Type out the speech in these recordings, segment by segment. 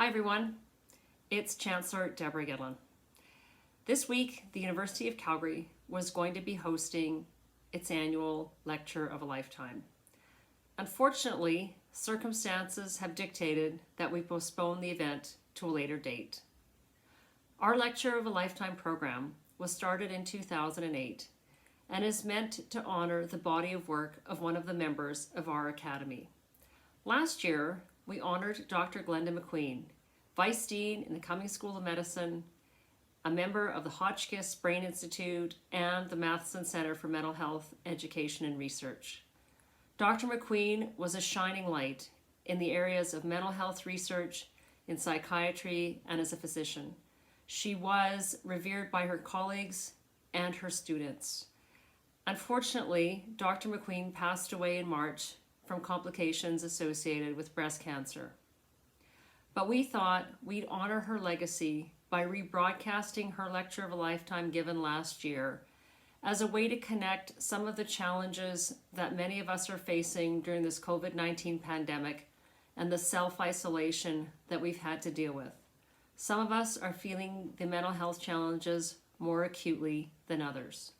Hi everyone, it's Chancellor Deborah Yedlin. This week, the University of Calgary was going to be hosting its annual Lecture of a Lifetime. Unfortunately, circumstances have dictated that we postpone the event to a later date. Our Lecture of a Lifetime program was started in 2008 and is meant to honor the body of work of one of the members of our academy. Last year, we honored Dr. Glenda MacQueen, Vice Dean in the Cumming School of Medicine, a member of the Hippocampus Brain Institute, and the Matheson Center for Mental Health Education and Research. Dr. MacQueen was a shining light in the areas of mental health research, in psychiatry, and as a physician. She was revered by her colleagues and her students. Unfortunately, Dr. MacQueen passed away in March from complications associated with breast cancer. But we thought we'd honor her legacy by rebroadcasting her Lecture of a Lifetime given last year as a way to connect some of the challenges that many of us are facing during this COVID-19 pandemic and the self-isolation that we've had to deal with. Some of us are feeling the mental health challenges more acutely than others.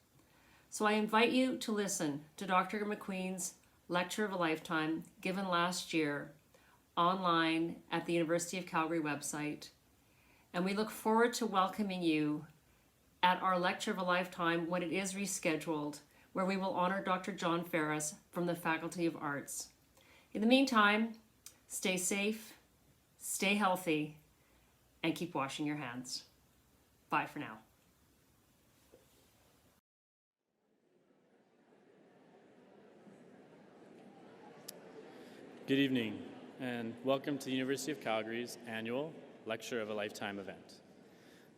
So I invite you to listen to Dr. MacQueen's Lecture of a Lifetime given last year online at the University of Calgary website. And we look forward to welcoming you at our Lecture of a Lifetime when it is rescheduled, where we will honor Dr. John Ferris from the Faculty of Arts. In the meantime, stay safe, stay healthy, and keep washing your hands. Bye for now. Good evening, and welcome to the University of Calgary's annual Lecture of a Lifetime event.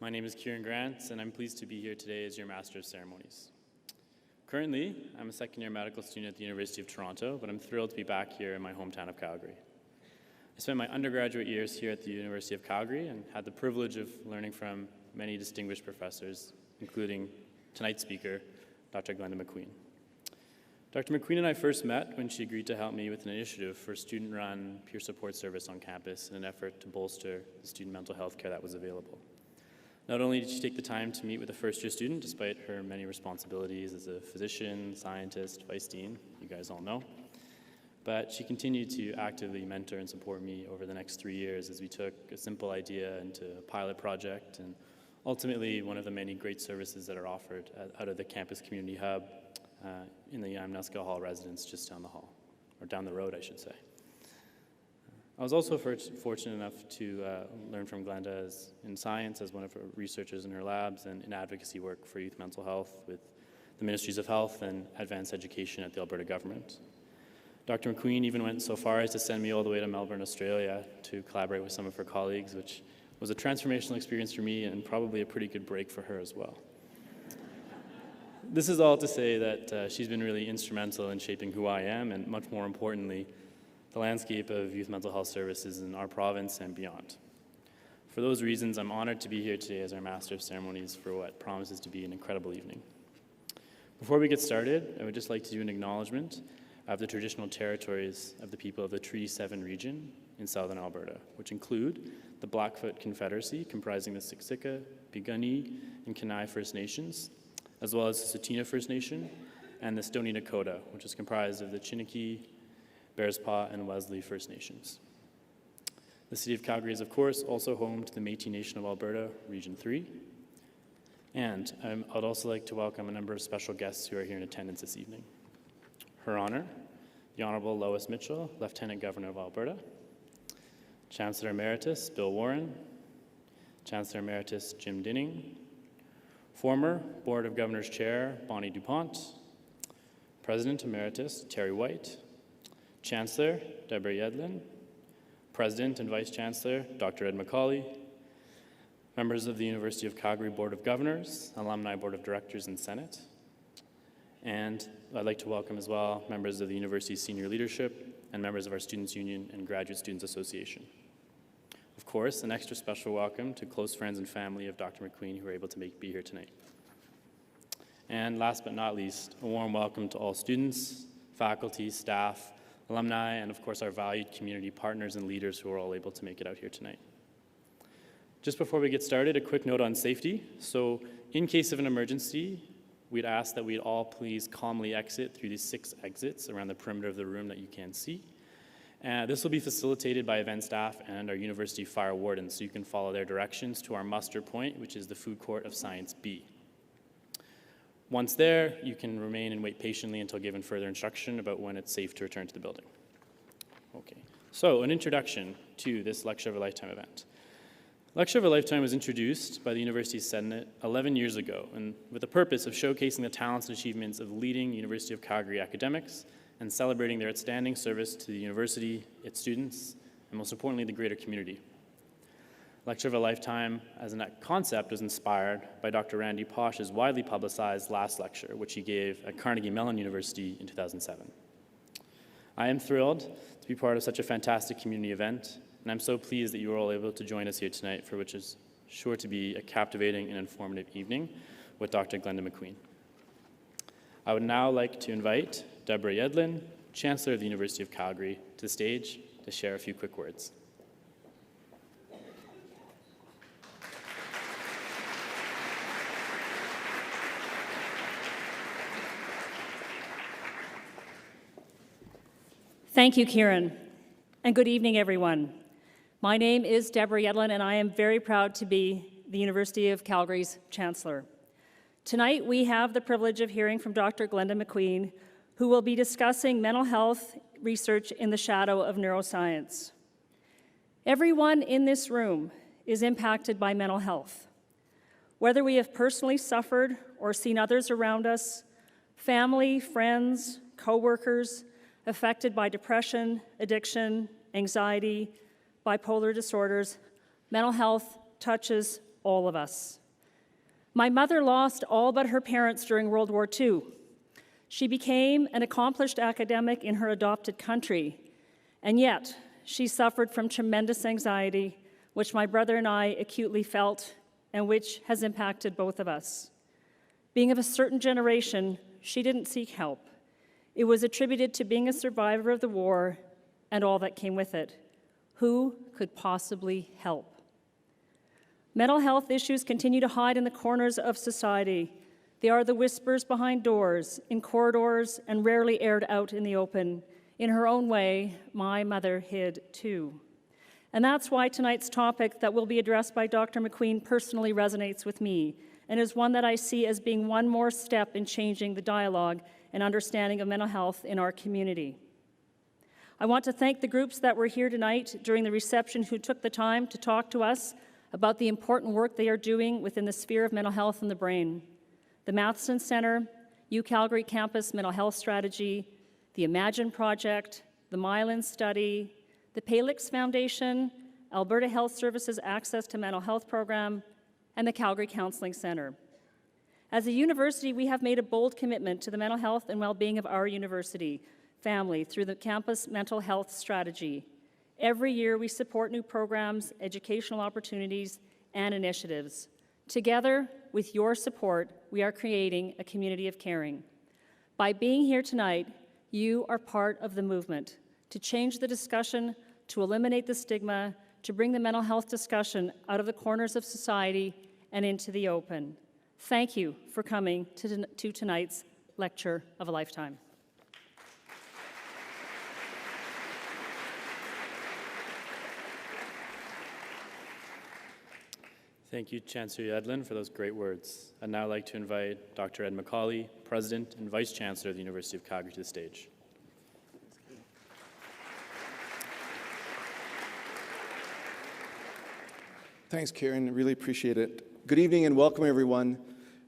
My name is Kieran Grant, and I'm pleased to be here today as your Master of Ceremonies. Currently, I'm a second-year medical student at the University of Toronto, but I'm thrilled to be back here in my hometown of Calgary. I spent my undergraduate years here at the University of Calgary and had the privilege of learning from many distinguished professors, including tonight's speaker, Dr. Glenda MacQueen. Dr. MacQueen and I first met when she agreed to help me with an initiative for student-run peer support service on campus in an effort to bolster the student mental health care that was available. Not only did she take the time to meet with a first-year student, despite her many responsibilities as a physician, scientist, vice dean, you guys all know, but she continued to actively mentor and support me over the next 3 years as we took a simple idea into a pilot project and ultimately one of the many great services that are offered out of the campus community hub in the Yamnuska Hall residence just down the hall, or down the road, I should say. I was also fortunate enough to learn from Glenda in science as one of her researchers in her labs and in advocacy work for youth mental health with the Ministries of Health and Advanced Education at the Alberta government. Dr. MacQueen even went so far as to send me all the way to Melbourne, Australia to collaborate with some of her colleagues, which was a transformational experience for me and probably a pretty good break for her as well. This is all to say that she's been really instrumental in shaping who I am and, much more importantly, the landscape of youth mental health services in our province and beyond. For those reasons, I'm honored to be here today as our Master of Ceremonies for what promises to be an incredible evening. Before we get started, I would just like to do an acknowledgement of the traditional territories of the people of the Treaty 7 region in southern Alberta, which include the Blackfoot Confederacy, comprising the Siksika, Piikani, and Kenai First Nations, as well as the Tsuut'ina First Nation, and the Stoney Nakoda, which is comprised of the Chiniki, Bearspaw, and Wesley First Nations. The City of Calgary is, of course, also home to the Métis Nation of Alberta, Region 3. And I'd also like to welcome a number of special guests who are here in attendance this evening. Her Honor, the Honourable Lois Mitchell, Lieutenant Governor of Alberta, Chancellor Emeritus Bill Warren, Chancellor Emeritus Jim Dinning, former Board of Governors Chair Bonnie DuPont, President Emeritus Terry White, Chancellor Deborah Yedlin, President and Vice-Chancellor Dr. Ed McCauley, members of the University of Calgary Board of Governors, Alumni Board of Directors and Senate, and I'd like to welcome as well members of the university's senior leadership and members of our Students' Union and Graduate Students Association. Of course, an extra special welcome to close friends and family of Dr. MacQueen who are able to be here tonight. And last but not least, a warm welcome to all students, faculty, staff, alumni, and of course our valued community partners and leaders who are all able to make it out here tonight. Just before we get started, a quick note on safety. So in case of an emergency, we'd ask that we'd all please calmly exit through these 6 exits around the perimeter of the room that you can see. This will be facilitated by event staff and our university fire wardens, so you can follow their directions to our muster point, which is the Food Court of Science B. Once there, you can remain and wait patiently until given further instruction about when it's safe to return to the building. Okay, so an introduction to this Lecture of a Lifetime event. Lecture of a Lifetime was introduced by the University Senate 11 years ago, and with the purpose of showcasing the talents and achievements of leading University of Calgary academics and celebrating their outstanding service to the university, its students, and most importantly, the greater community. Lecture of a Lifetime as a concept was inspired by Dr. Randy Pausch's widely publicized last lecture, which he gave at Carnegie Mellon University in 2007. I am thrilled to be part of such a fantastic community event, and I'm so pleased that you are all able to join us here tonight for which is sure to be a captivating and informative evening with Dr. Glenda MacQueen. I would now like to invite Deborah Yedlin, Chancellor of the University of Calgary, to the stage to share a few quick words. Thank you, Kieran, and good evening, everyone. My name is Deborah Yedlin, and I am very proud to be the University of Calgary's Chancellor. Tonight, we have the privilege of hearing from Dr. Glenda MacQueen, who will be discussing mental health research in the shadow of neuroscience. Everyone in this room is impacted by mental health. Whether we have personally suffered or seen others around us, family, friends, co-workers affected by depression, addiction, anxiety, bipolar disorders, mental health touches all of us. My mother lost all but her parents during World War II. She became an accomplished academic in her adopted country, and yet she suffered from tremendous anxiety, which my brother and I acutely felt, and which has impacted both of us. Being of a certain generation, she didn't seek help. It was attributed to being a survivor of the war and all that came with it. Who could possibly help? Mental health issues continue to hide in the corners of society. They are the whispers behind doors, in corridors, and rarely aired out in the open. In her own way, my mother hid too. And that's why tonight's topic that will be addressed by Dr. MacQueen personally resonates with me, and is one that I see as being one more step in changing the dialogue and understanding of mental health in our community. I want to thank the groups that were here tonight during the reception who took the time to talk to us about the important work they are doing within the sphere of mental health and the brain. The Matheson Center, UCalgary Campus Mental Health Strategy, the Imagine Project, the Mylan Study, the Palix Foundation, Alberta Health Services Access to Mental Health Program, and the Calgary Counseling Center. As a university, we have made a bold commitment to the mental health and well-being of our university family through the Campus Mental Health Strategy. Every year, we support new programs, educational opportunities, and initiatives. Together, with your support, we are creating a community of caring. By being here tonight, you are part of the movement to change the discussion, to eliminate the stigma, to bring the mental health discussion out of the corners of society and into the open. Thank you for coming to tonight's Lecture of a Lifetime. Thank you, Chancellor Yedlin, for those great words. I'd now like to invite Dr. Ed McCauley, President and Vice-Chancellor of the University of Calgary, to the stage. Thanks, Kieran. I really appreciate it. Good evening and welcome, everyone.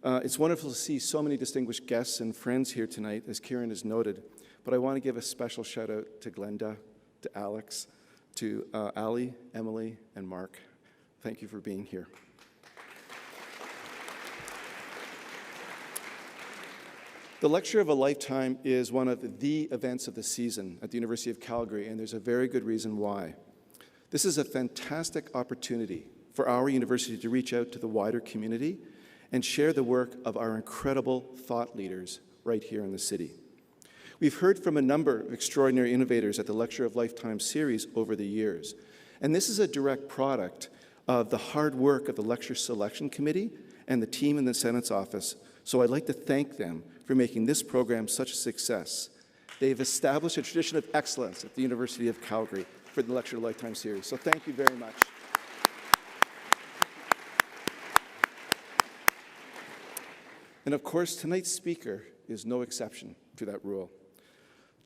It's wonderful to see so many distinguished guests and friends here tonight, as Kieran has noted. But I want to give a special shout out to Glenda, to Alex, to Ali, Emily, and Mark. Thank you for being here. The Lecture of a Lifetime is one of the events of the season at the University of Calgary, and there's a very good reason why. This is a fantastic opportunity for our university to reach out to the wider community and share the work of our incredible thought leaders right here in the city. We've heard from a number of extraordinary innovators at the Lecture of Lifetime series over the years, and this is a direct product of the hard work of the Lecture Selection Committee and the team in the Senate's office, so I'd like to thank them for making this program such a success. They've established a tradition of excellence at the University of Calgary for the Lecture of a Lifetime series, so thank you very much. And of course, tonight's speaker is no exception to that rule.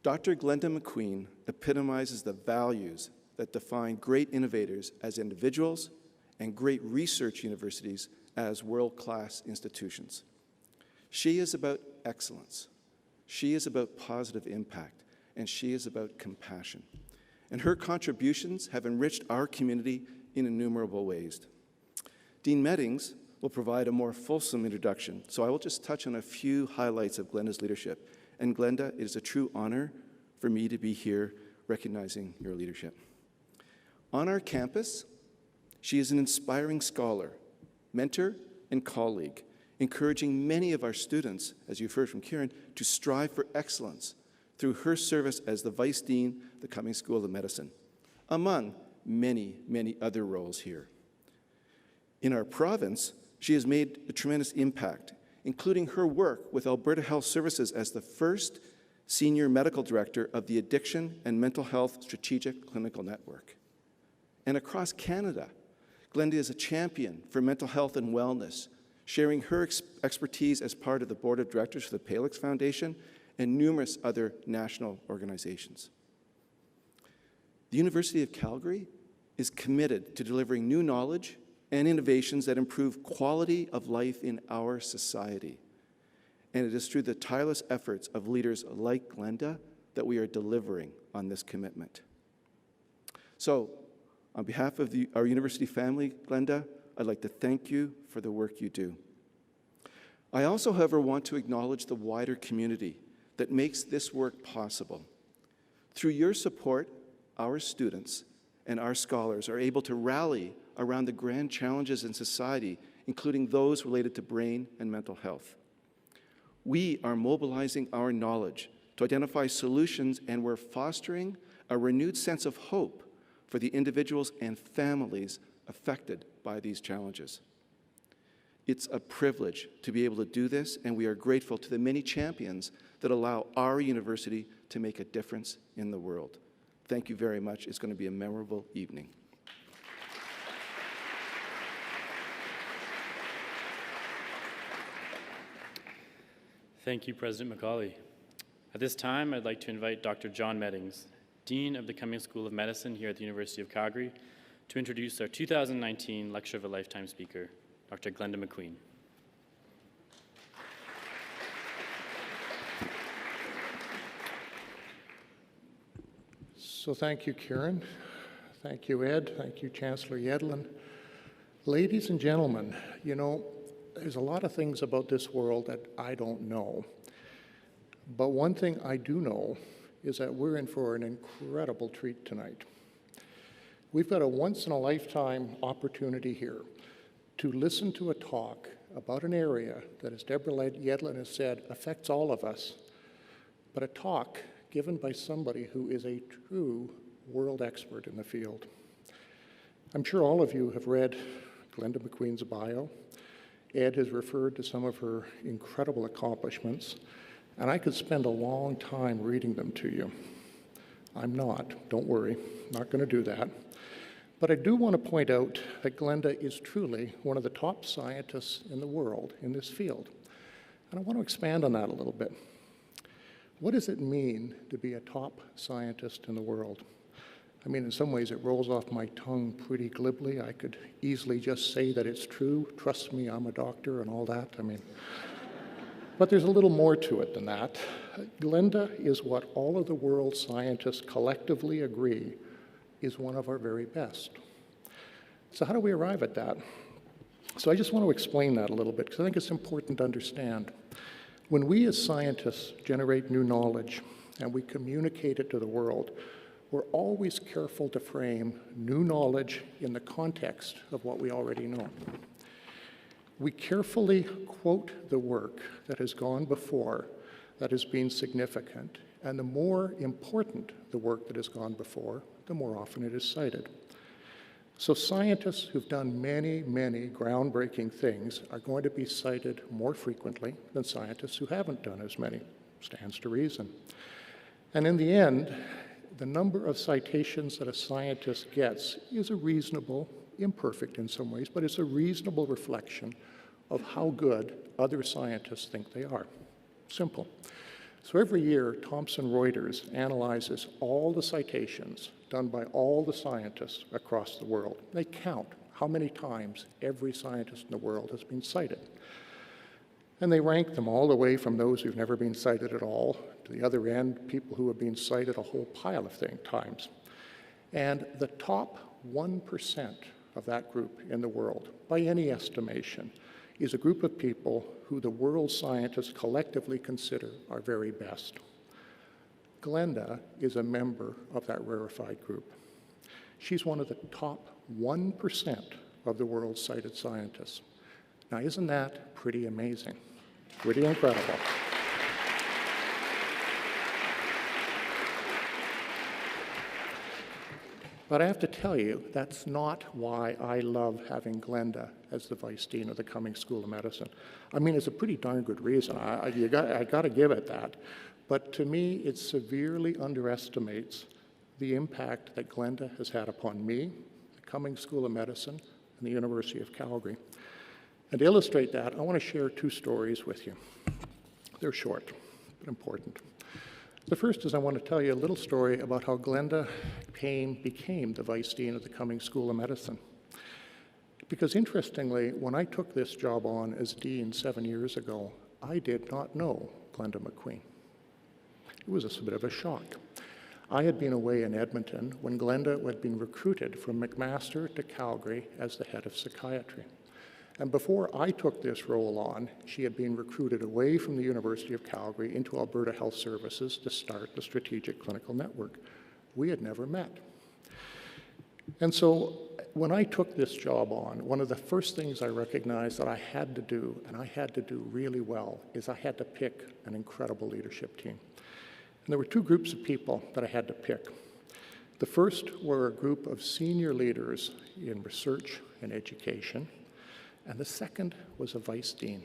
Dr. Glenda MacQueen epitomizes the values that define great innovators as individuals and great research universities as world-class institutions. She is about excellence. She is about positive impact, and she is about compassion. And her contributions have enriched our community in innumerable ways. Dean Meddings will provide a more fulsome introduction, so I will just touch on a few highlights of Glenda's leadership. And Glenda, it is a true honor for me to be here recognizing your leadership. On our campus, she is an inspiring scholar, mentor, and colleague, encouraging many of our students, as you've heard from Kieran, to strive for excellence through her service as the Vice Dean of the Cumming School of Medicine, among many, many other roles here. In our province, she has made a tremendous impact, including her work with Alberta Health Services as the first Senior Medical Director of the Addiction and Mental Health Strategic Clinical Network. And across Canada, Glenda is a champion for mental health and wellness, sharing her expertise as part of the Board of Directors for the Palix Foundation and numerous other national organizations. The University of Calgary is committed to delivering new knowledge and innovations that improve quality of life in our society. And it is through the tireless efforts of leaders like Glenda that we are delivering on this commitment. So, on behalf of our university family, Glenda, I'd like to thank you for the work you do. I also, however, want to acknowledge the wider community that makes this work possible. Through your support, our students and our scholars are able to rally around the grand challenges in society, including those related to brain and mental health. We are mobilizing our knowledge to identify solutions, and we're fostering a renewed sense of hope for the individuals and families affected by these challenges. It's a privilege to be able to do this, and we are grateful to the many champions that allow our university to make a difference in the world. Thank you very much. It's going to be a memorable evening. Thank you, President McCauley. At this time, I'd like to invite Dr. John Meddings, Dean of the Cumming School of Medicine here at the University of Calgary, to introduce our 2019 Lecture of a Lifetime speaker, Dr. Glenda MacQueen. So thank you, Kieran. Thank you, Ed. Thank you, Chancellor Yedlin. Ladies and gentlemen, you know, there's a lot of things about this world that I don't know. But one thing I do know is that we're in for an incredible treat tonight. We've got a once-in-a-lifetime opportunity here to listen to a talk about an area that, as Deborah Yedlin has said, affects all of us, but a talk given by somebody who is a true world expert in the field. I'm sure all of you have read Glenda MacQueen's bio. Ed has referred to some of her incredible accomplishments, and I could spend a long time reading them to you. I'm not, don't worry, not going to do that. But I do want to point out that Glenda is truly one of the top scientists in the world in this field. And I want to expand on that a little bit. What does it mean to be a top scientist in the world? I mean, in some ways, it rolls off my tongue pretty glibly. I could easily just say that it's true. Trust me, I'm a doctor and all that. I mean, but there's a little more to it than that. Glenda is what all of the world's scientists collectively agree is one of our very best. So how do we arrive at that? So I just want to explain that a little bit, because I think it's important to understand. When we as scientists generate new knowledge and we communicate it to the world, we're always careful to frame new knowledge in the context of what we already know. We carefully quote the work that has gone before that has been significant, and the more important the work that has gone before, the more often it is cited. So scientists who've done many, many groundbreaking things are going to be cited more frequently than scientists who haven't done as many. Stands to reason. And in the end, the number of citations that a scientist gets is a reasonable, imperfect in some ways, but it's a reasonable reflection of how good other scientists think they are. Simple. So every year, Thomson Reuters analyzes all the citations done by all the scientists across the world. They count how many times every scientist in the world has been cited. And they rank them all the way from those who've never been cited at all to the other end, people who have been cited a whole pile of times. And the top 1% of that group in the world, by any estimation, is a group of people who the world scientists collectively consider our very best. Glenda is a member of that rarefied group. She's one of the top 1% of the world's cited scientists. Now, isn't that pretty amazing? Pretty incredible. But I have to tell you, that's not why I love having Glenda as the Vice Dean of the Cumming School of Medicine. I mean, it's a pretty darn good reason. I got to give it that. But to me, it severely underestimates the impact that Glenda has had upon me, the Cumming School of Medicine, and the University of Calgary. And to illustrate that, I want to share two stories with you. They're short, but important. The first is I want to tell you a little story about how Glenda became the Vice Dean of the Cumming School of Medicine. Because interestingly, when I took this job on as Dean 7 years ago, I did not know Glenda MacQueen. It was a bit of a shock. I had been away in Edmonton when Glenda had been recruited from McMaster to Calgary as the head of psychiatry. And before I took this role on, she had been recruited away from the University of Calgary into Alberta Health Services to start the Strategic Clinical Network. We had never met. And so when I took this job on, one of the first things I recognized that I had to do, and I had to do really well, is I had to pick an incredible leadership team. And there were two groups of people that I had to pick. The first were a group of senior leaders in research and education, and the second was a vice dean.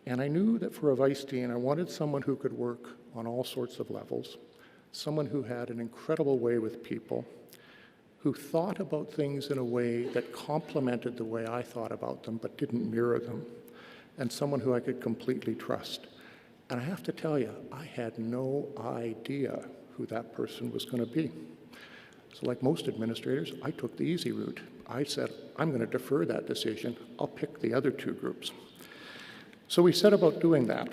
And I knew that for a vice dean, I wanted someone who could work on all sorts of levels, someone who had an incredible way with people, who thought about things in a way that complemented the way I thought about them but didn't mirror them, and someone who I could completely trust. And I have to tell you, I had no idea who that person was going to be. So like most administrators, I took the easy route. I said, I'm going to defer that decision. I'll pick the other two groups. So we set about doing that.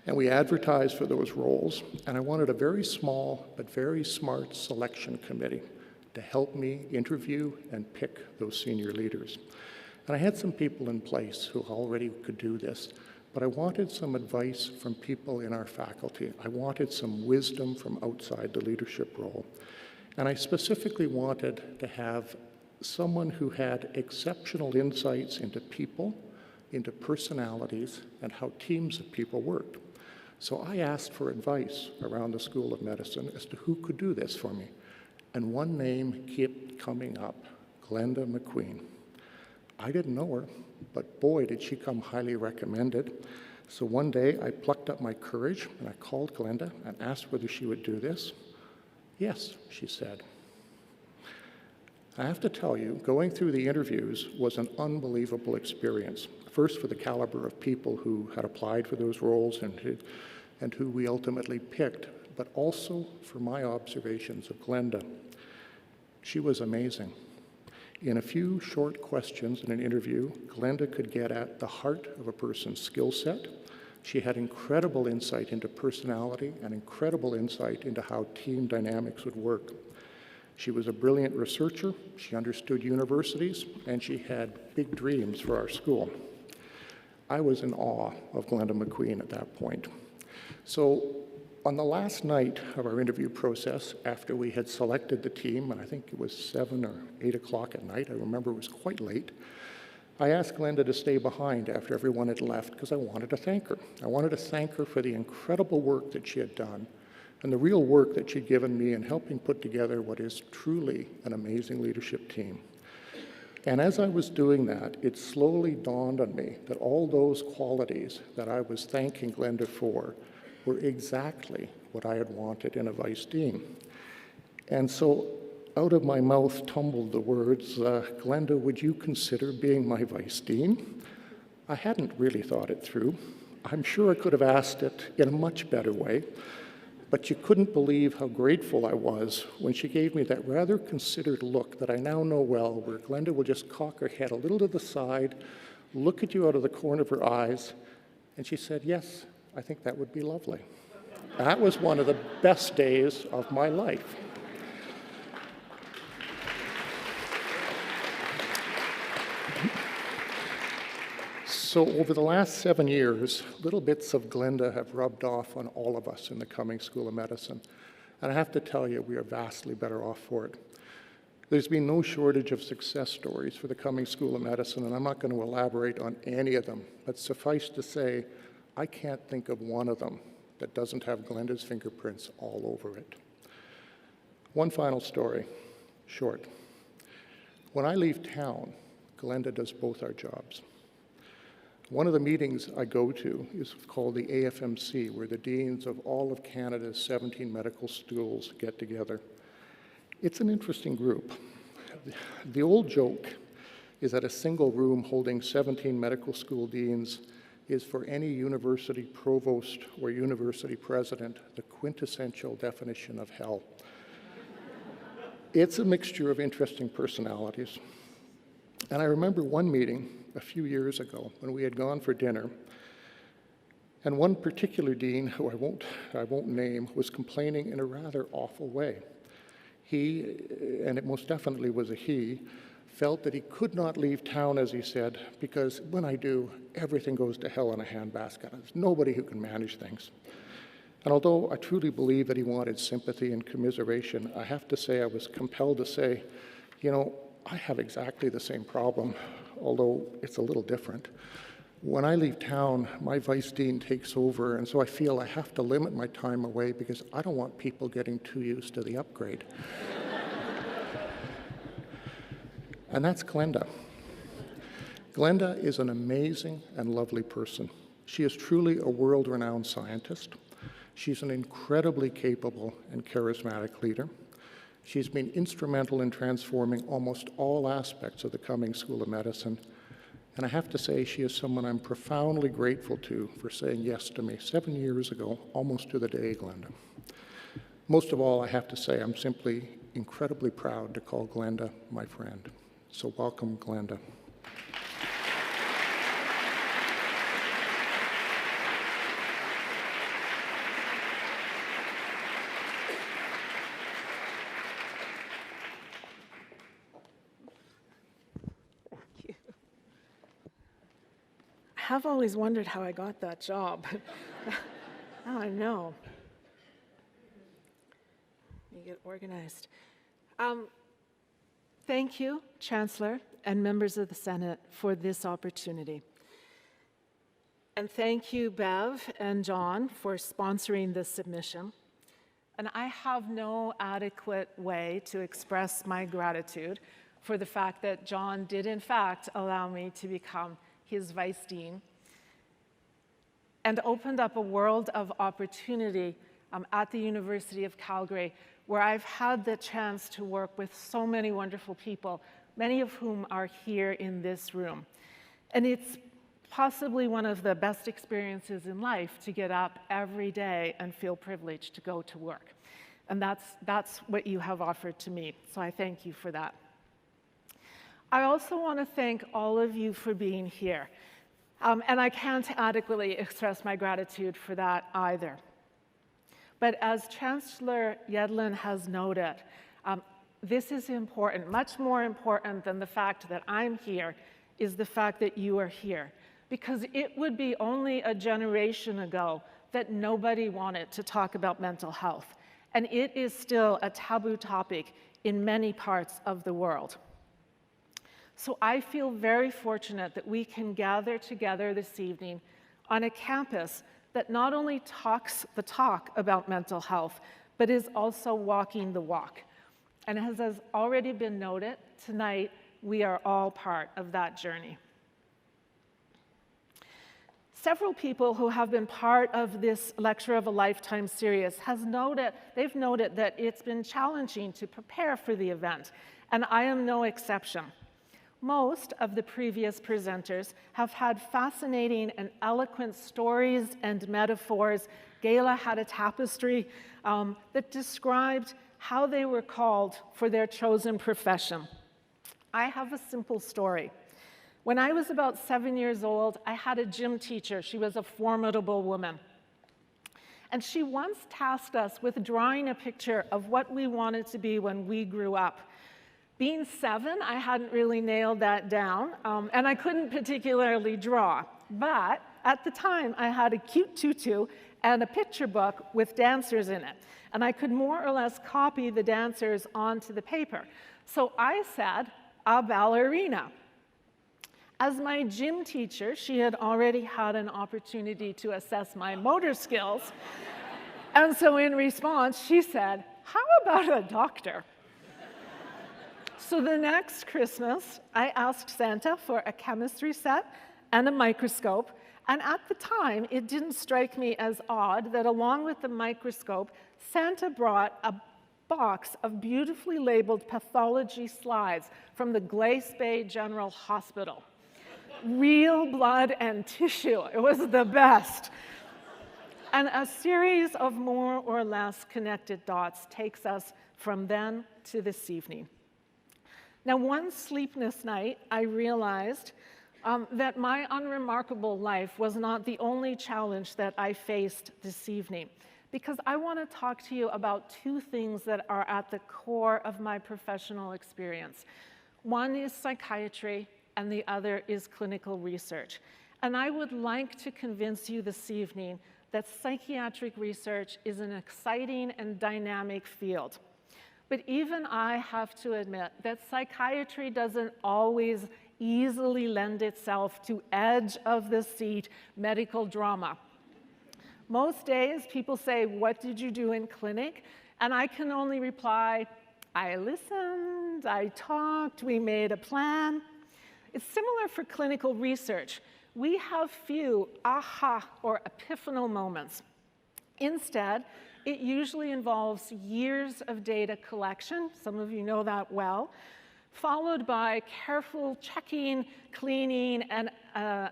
And we advertised for those roles, and I wanted a very small but very smart selection committee to help me interview and pick those senior leaders. And I had some people in place who already could do this, but I wanted some advice from people in our faculty. I wanted some wisdom from outside the leadership role. And I specifically wanted to have someone who had exceptional insights into people, into personalities, and how teams of people worked. So I asked for advice around the School of Medicine as to who could do this for me. And one name kept coming up, Glenda MacQueen. I didn't know her, but boy, did she come highly recommended. So one day I plucked up my courage and I called Glenda and asked whether she would do this. Yes, she said. I have to tell you, going through the interviews was an unbelievable experience. First, for the caliber of people who had applied for those roles and who we ultimately picked, but also for my observations of Glenda. She was amazing. In a few short questions in an interview, Glenda could get at the heart of a person's skill set. She had incredible insight into personality and incredible insight into how team dynamics would work. She was a brilliant researcher, she understood universities, and she had big dreams for our school. I was in awe of Glenda MacQueen at that point. So on the last night of our interview process, after we had selected the team, and I think it was 7 or 8 o'clock at night, I remember it was quite late, I asked Glenda to stay behind after everyone had left because I wanted to thank her. I wanted to thank her for the incredible work that she had done and the real work that she'd given me in helping put together what is truly an amazing leadership team. And as I was doing that, it slowly dawned on me that all those qualities that I was thanking Glenda for were exactly what I had wanted in a vice dean. And so out of my mouth tumbled the words, Glenda, would you consider being my vice dean? I hadn't really thought it through. I'm sure I could have asked it in a much better way, but you couldn't believe how grateful I was when she gave me that rather considered look that I now know well, where Glenda will just cock her head a little to the side, look at you out of the corner of her eyes, and she said, yes, I think that would be lovely. That was one of the best days of my life. So over the last 7 years, little bits of Glenda have rubbed off on all of us in the Cumming School of Medicine. And I have to tell you, we are vastly better off for it. There's been no shortage of success stories for the Cumming School of Medicine, and I'm not going to elaborate on any of them, but suffice to say, I can't think of one of them that doesn't have Glenda's fingerprints all over it. One final story, short. When I leave town, Glenda does both our jobs. One of the meetings I go to is called the AFMC, where the deans of all of Canada's 17 medical schools get together. It's an interesting group. The old joke is that a single room holding 17 medical school deans is for any university provost or university president the quintessential definition of hell. It's a mixture of interesting personalities. And I remember one meeting a few years ago when we had gone for dinner, and one particular dean, who I won't name, was complaining in a rather awful way. He, and it most definitely was a he, felt that he could not leave town, as he said, because when I do, everything goes to hell in a handbasket. There's nobody who can manage things. And although I truly believe that he wanted sympathy and commiseration, I have to say I was compelled to say, you know, I have exactly the same problem, although it's a little different. When I leave town, my vice dean takes over, and so I feel I have to limit my time away because I don't want people getting too used to the upgrade. And that's Glenda. Glenda is an amazing and lovely person. She is truly a world-renowned scientist. She's an incredibly capable and charismatic leader. She's been instrumental in transforming almost all aspects of the Cumming School of Medicine. And I have to say, she is someone I'm profoundly grateful to for saying yes to me 7 years ago, almost to the day, Glenda. Most of all, I have to say, I'm simply incredibly proud to call Glenda my friend. So welcome, Glenda. I've always wondered how I got that job. Now I know. You get organized. Thank you, Chancellor and members of the Senate, for this opportunity. And thank you, Bev and John, for sponsoring this submission. And I have no adequate way to express my gratitude for the fact that John did, in fact, allow me to become his vice dean, and opened up a world of opportunity at the University of Calgary, where I've had the chance to work with so many wonderful people, many of whom are here in this room. And it's possibly one of the best experiences in life to get up every day and feel privileged to go to work. And that's what you have offered to me, so I thank you for that. I also want to thank all of you for being here. And I can't adequately express my gratitude for that either. But as Chancellor Yedlin has noted, this is important. Much more important than the fact that I'm here is the fact that you are here. Because it would be only a generation ago that nobody wanted to talk about mental health. And it is still a taboo topic in many parts of the world. So I feel very fortunate that we can gather together this evening on a campus that not only talks the talk about mental health, but is also walking the walk. And as has already been noted, tonight we are all part of that journey. Several people who have been part of this Lecture of a Lifetime series they've noted that it's been challenging to prepare for the event, and I am no exception. Most of the previous presenters have had fascinating and eloquent stories and metaphors. Gayla had a tapestry that described how they were called for their chosen profession. I have a simple story. When I was about 7 years old, I had a gym teacher. She was a formidable woman. And she once tasked us with drawing a picture of what we wanted to be when we grew up. Being 7, I hadn't really nailed that down, and I couldn't particularly draw. But at the time, I had a cute tutu and a picture book with dancers in it. And I could more or less copy the dancers onto the paper. So I said, a ballerina. As my gym teacher, she had already had an opportunity to assess my motor skills. And so in response, she said, how about a doctor? So the next Christmas, I asked Santa for a chemistry set and a microscope. And at the time, it didn't strike me as odd that along with the microscope, Santa brought a box of beautifully labeled pathology slides from the Glace Bay General Hospital. Real blood and tissue. It was the best. And a series of more or less connected dots takes us from then to this evening. Now, one sleepless night, I realized that my unremarkable life was not the only challenge that I faced this evening, because I want to talk to you about two things that are at the core of my professional experience. One is psychiatry, and the other is clinical research. And I would like to convince you this evening that psychiatric research is an exciting and dynamic field. But even I have to admit that psychiatry doesn't always easily lend itself to edge-of-the-seat medical drama. Most days, people say, what did you do in clinic? And I can only reply, I listened, I talked, we made a plan. It's similar for clinical research. We have few aha or epiphanal moments. Instead, it usually involves years of data collection, some of you know that well, followed by careful checking, cleaning, and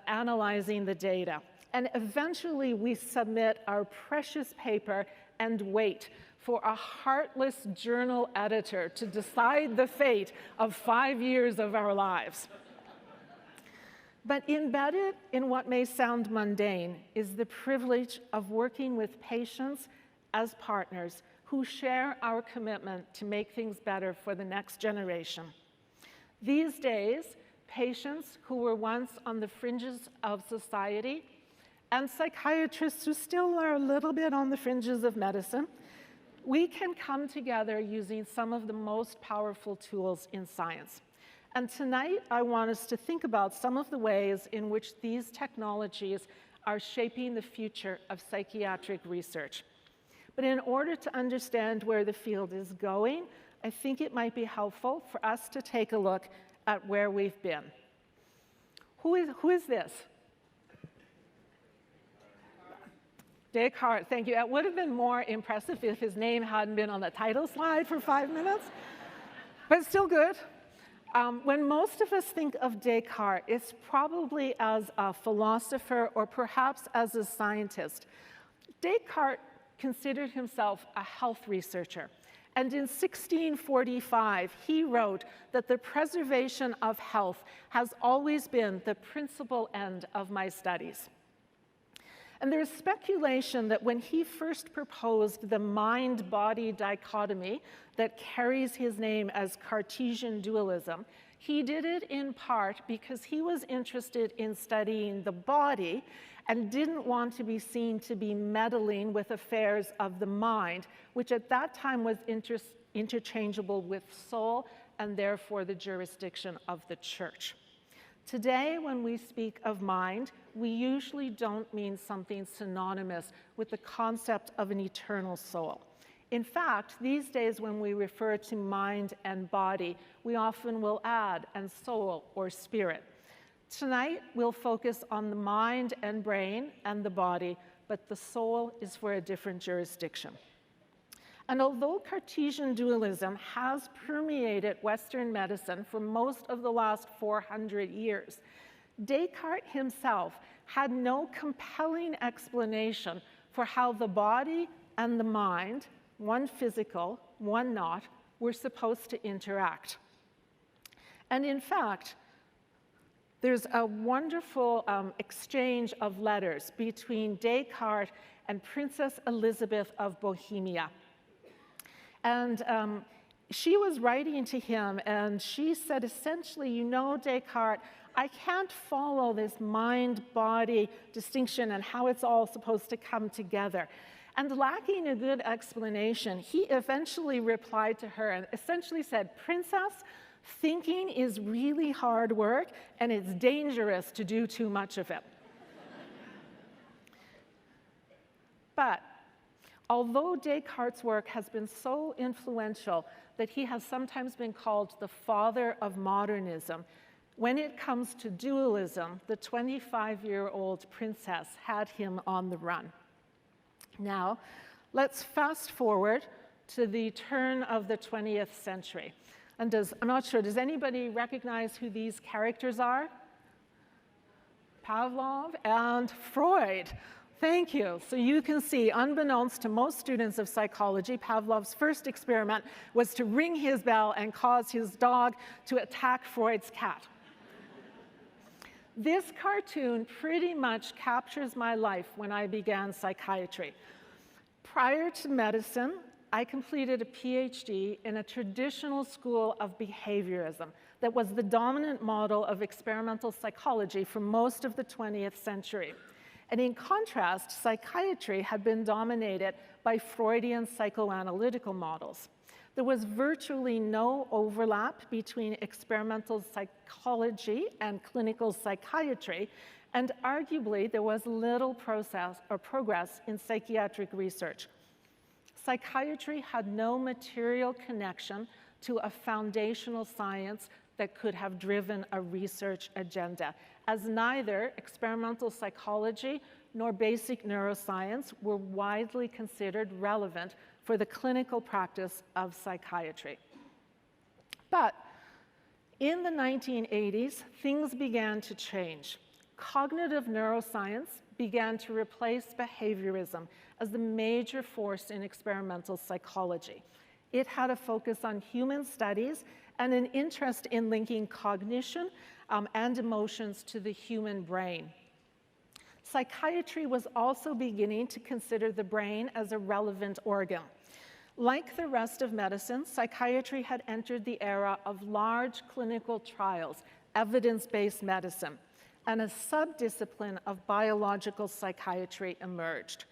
analyzing the data. And eventually we submit our precious paper and wait for a heartless journal editor to decide the fate of 5 years of our lives. But embedded in what may sound mundane is the privilege of working with patients as partners who share our commitment to make things better for the next generation. These days, patients who were once on the fringes of society and psychiatrists who still are a little bit on the fringes of medicine, we can come together using some of the most powerful tools in science. And tonight, I want us to think about some of the ways in which these technologies are shaping the future of psychiatric research. But in order to understand where the field is going, I think it might be helpful for us to take a look at where we've been. Who is this? Descartes, thank you. It would have been more impressive if his name hadn't been on the title slide for 5 minutes, but still good. When most of us think of Descartes, it's probably as a philosopher or perhaps as a scientist. Descartes considered himself a health researcher. And in 1645, he wrote that the preservation of health has always been the principal end of my studies. And there's speculation that when he first proposed the mind-body dichotomy that carries his name as Cartesian dualism, he did it in part because he was interested in studying the body and didn't want to be seen to be meddling with affairs of the mind, which at that time was interchangeable with soul and therefore the jurisdiction of the church. Today, when we speak of mind, we usually don't mean something synonymous with the concept of an eternal soul. In fact, these days when we refer to mind and body, we often will add "and soul" or "spirit." Tonight, we'll focus on the mind and brain and the body, but the soul is for a different jurisdiction. And although Cartesian dualism has permeated Western medicine for most of the last 400 years, Descartes himself had no compelling explanation for how the body and the mind, one physical, one not, were supposed to interact. And in fact, there's a wonderful exchange of letters between Descartes and Princess Elizabeth of Bohemia. And she was writing to him, and she said essentially, "You know, Descartes, I can't follow this mind-body distinction and how it's all supposed to come together." And lacking a good explanation, he eventually replied to her and essentially said, "Princess, thinking is really hard work, and it's dangerous to do too much of it." But although Descartes' work has been so influential that he has sometimes been called the father of modernism, when it comes to dualism, the 25-year-old princess had him on the run. Now, let's fast forward to the turn of the 20th century. And I'm not sure, does anybody recognize who these characters are? Pavlov and Freud. Thank you. So you can see, unbeknownst to most students of psychology, Pavlov's first experiment was to ring his bell and cause his dog to attack Freud's cat. This cartoon pretty much captures my life when I began psychiatry. Prior to medicine, I completed a PhD in a traditional school of behaviorism that was the dominant model of experimental psychology for most of the 20th century. And in contrast, psychiatry had been dominated by Freudian psychoanalytical models. There was virtually no overlap between experimental psychology and clinical psychiatry, and arguably there was little progress in psychiatric research. Psychiatry had no material connection to a foundational science that could have driven a research agenda, as neither experimental psychology nor basic neuroscience were widely considered relevant for the clinical practice of psychiatry. But in the 1980s, things began to change. Cognitive neuroscience began to replace behaviorism as the major force in experimental psychology. It had a focus on human studies and an interest in linking cognition and emotions to the human brain. Psychiatry was also beginning to consider the brain as a relevant organ. Like the rest of medicine, psychiatry had entered the era of large clinical trials, evidence-based medicine, and a subdiscipline of biological psychiatry emerged.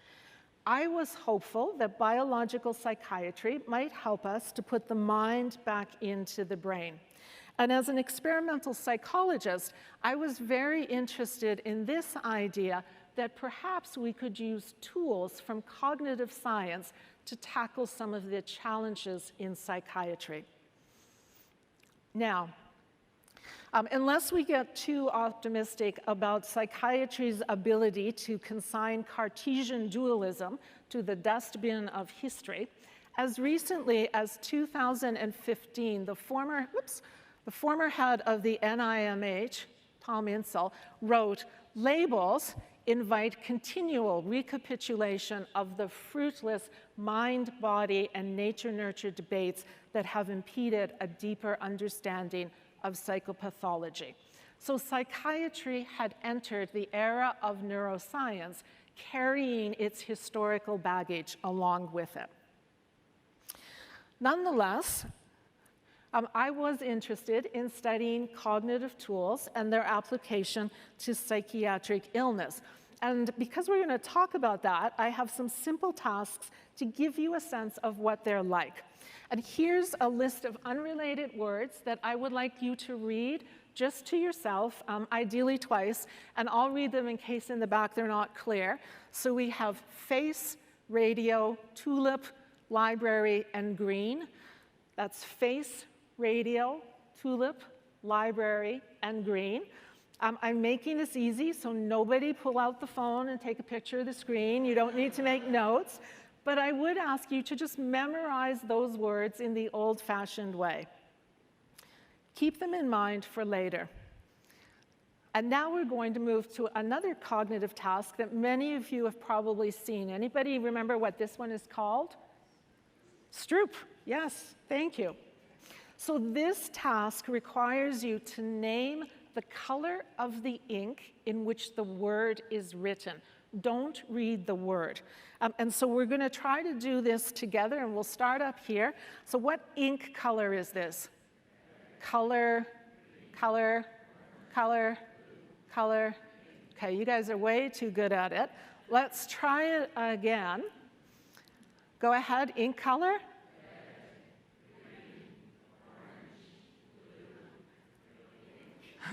I was hopeful that biological psychiatry might help us to put the mind back into the brain. And as an experimental psychologist, I was very interested in this idea that perhaps we could use tools from cognitive science to tackle some of the challenges in psychiatry. Now, unless we get too optimistic about psychiatry's ability to consign Cartesian dualism to the dustbin of history, as recently as 2015, the former head of the NIMH, Tom Insel, wrote, "Labels invite continual recapitulation of the fruitless mind, body, and nature-nurture debates that have impeded a deeper understanding of psychopathology." So psychiatry had entered the era of neuroscience, carrying its historical baggage along with it. Nonetheless, I was interested in studying cognitive tools and their application to psychiatric illness. And because we're going to talk about that, I have some simple tasks to give you a sense of what they're like. And here's a list of unrelated words that I would like you to read just to yourself, ideally twice, and I'll read them in case in the back they're not clear. So we have face, radio, tulip, library, and green. That's face, radio, tulip, library, and green. I'm making this easy, so nobody pull out the phone and take a picture of the screen. You don't need to make notes, but I would ask you to just memorize those words in the old-fashioned way. Keep them in mind for later. And now we're going to move to another cognitive task that many of you have probably seen. Anybody remember what this one is called? Stroop. Yes, thank you. So this task requires you to name the color of the ink in which the word is written. Don't read the word. And so we're going to try to do this together, and we'll start up here. So what ink color is this? Color, color, color, color. Okay, you guys are way too good at it. Let's try it again. Go ahead, ink color.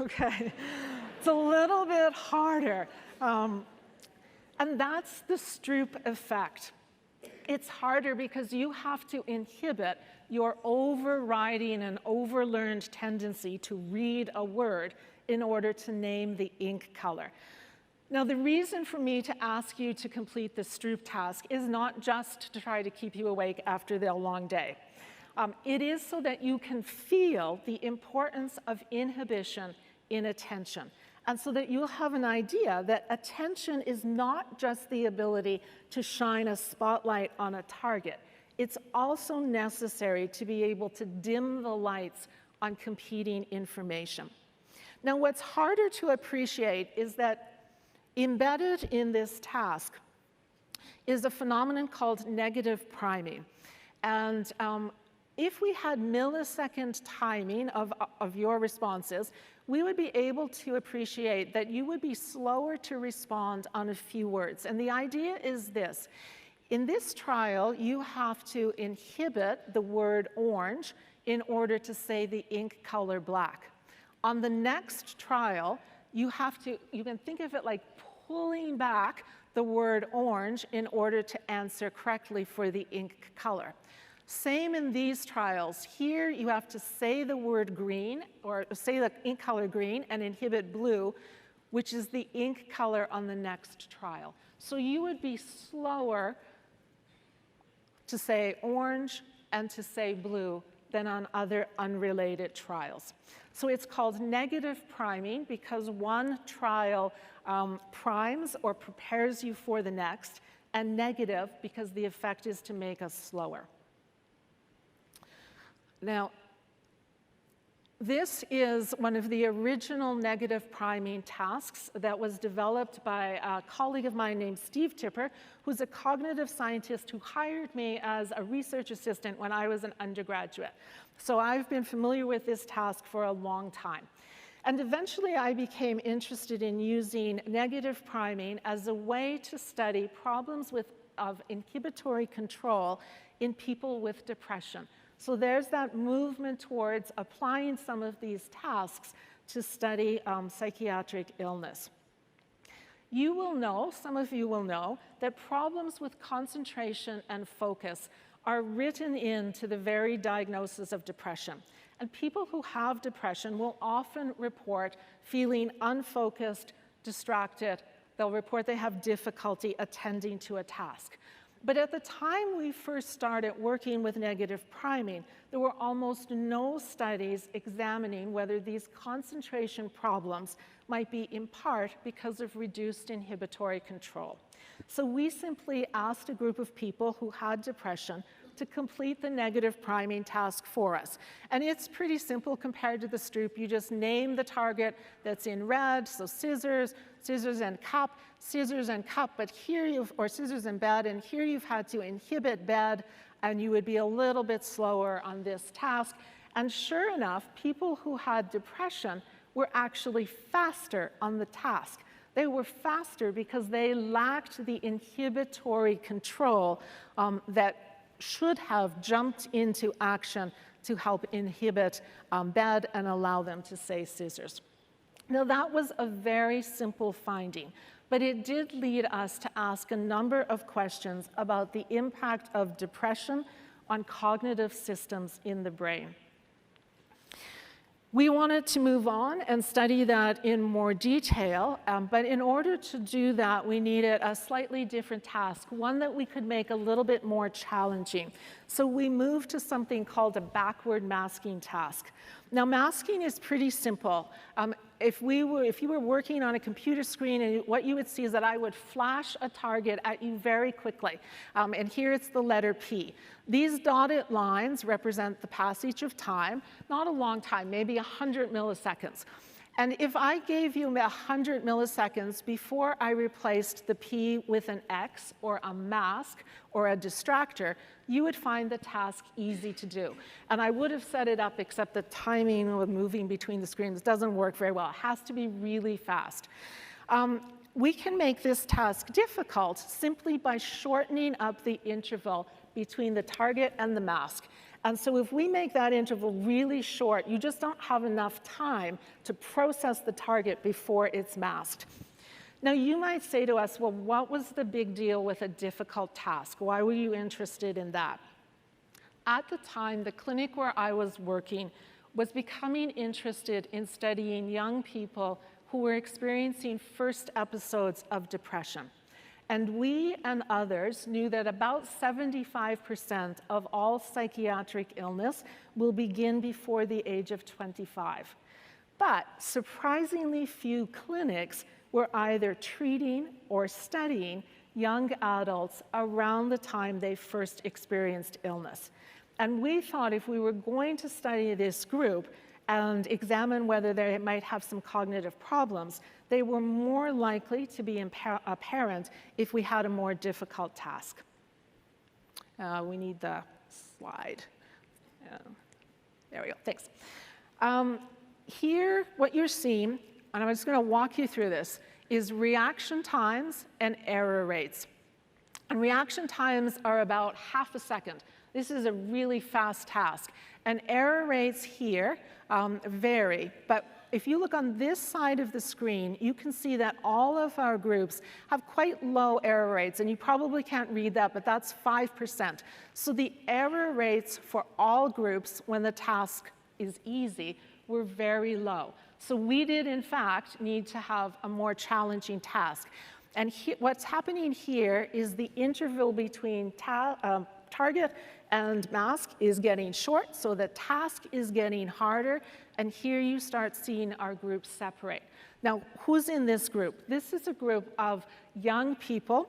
Okay, it's a little bit harder. And that's the Stroop effect. It's harder because you have to inhibit your overriding and overlearned tendency to read a word in order to name the ink color. Now, the reason for me to ask you to complete the Stroop task is not just to try to keep you awake after the long day. It is so that you can feel the importance of inhibition in attention, and so that you'll have an idea that attention is not just the ability to shine a spotlight on a target. It's also necessary to be able to dim the lights on competing information. Now, what's harder to appreciate is that embedded in this task is a phenomenon called negative priming. And if we had millisecond timing of your responses, we would be able to appreciate that you would be slower to respond on a few words. And the idea is this. In this trial, you have to inhibit the word orange in order to say the ink color black. On the next trial, you can think of it like pulling back the word orange in order to answer correctly for the ink color. Same in these trials. Here you have to say the word green, or say the ink color green, and inhibit blue, which is the ink color on the next trial. So you would be slower to say orange and to say blue than on other unrelated trials. So it's called negative priming because one trial primes or prepares you for the next, and negative because the effect is to make us slower. Now, this is one of the original negative priming tasks that was developed by a colleague of mine named Steve Tipper, who's a cognitive scientist who hired me as a research assistant when I was an undergraduate. So I've been familiar with this task for a long time. And eventually I became interested in using negative priming as a way to study problems of inhibitory control in people with depression. So there's that movement towards applying some of these tasks to study psychiatric illness. You will know, some of you will know, that problems with concentration and focus are written into the very diagnosis of depression. And people who have depression will often report feeling unfocused, distracted. They'll report they have difficulty attending to a task. But at the time we first started working with negative priming, there were almost no studies examining whether these concentration problems might be in part because of reduced inhibitory control. So we simply asked a group of people who had depression to complete the negative priming task for us. And it's pretty simple compared to the Stroop. You just name the target that's in red, so scissors, scissors and cup, but here or scissors and bed, and here you've had to inhibit bed, and you would be a little bit slower on this task. And sure enough, people who had depression were actually faster on the task. They were faster because they lacked the inhibitory control that should have jumped into action to help inhibit BED and allow them to say scissors. Now, that was a very simple finding, but it did lead us to ask a number of questions about the impact of depression on cognitive systems in the brain. We wanted to move on and study that in more detail, but in order to do that, we needed a slightly different task, one that we could make a little bit more challenging. So we moved to something called a backward masking task. Now, masking is pretty simple. If you were working on a computer screen, and what you would see is that I would flash a target at you very quickly. And here it's the letter P. These dotted lines represent the passage of time, not a long time, maybe 100 milliseconds. And if I gave you 100 milliseconds before I replaced the P with an X or a mask or a distractor, you would find the task easy to do. And I would have set it up, except the timing of moving between the screens doesn't work very well. It has to be really fast. We can make this task difficult simply by shortening up the interval between the target and the mask. And so if we make that interval really short, you just don't have enough time to process the target before it's masked. Now, you might say to us, well, what was the big deal with a difficult task? Why were you interested in that? At the time, the clinic where I was working was becoming interested in studying young people who were experiencing first episodes of depression. And we and others knew that about 75% of all psychiatric illness will begin before the age of 25. But surprisingly few clinics were either treating or studying young adults around the time they first experienced illness. And we thought if we were going to study this group and examine whether they might have some cognitive problems, they were more likely to be apparent if we had a more difficult task. We need the slide. There we go, thanks. Here, what you're seeing, and I'm just going to walk you through this, is reaction times and error rates. And reaction times are about half a second. This is a really fast task. And error rates here vary, but if you look on this side of the screen, you can see that all of our groups have quite low error rates, and you probably can't read that, but that's 5%. So the error rates for all groups when the task is easy were very low. So we did, in fact, need to have a more challenging task. And what's happening here is the interval between target and mask is getting short, so the task is getting harder, and here you start seeing our groups separate. Now, who's in this group? This is a group of young people.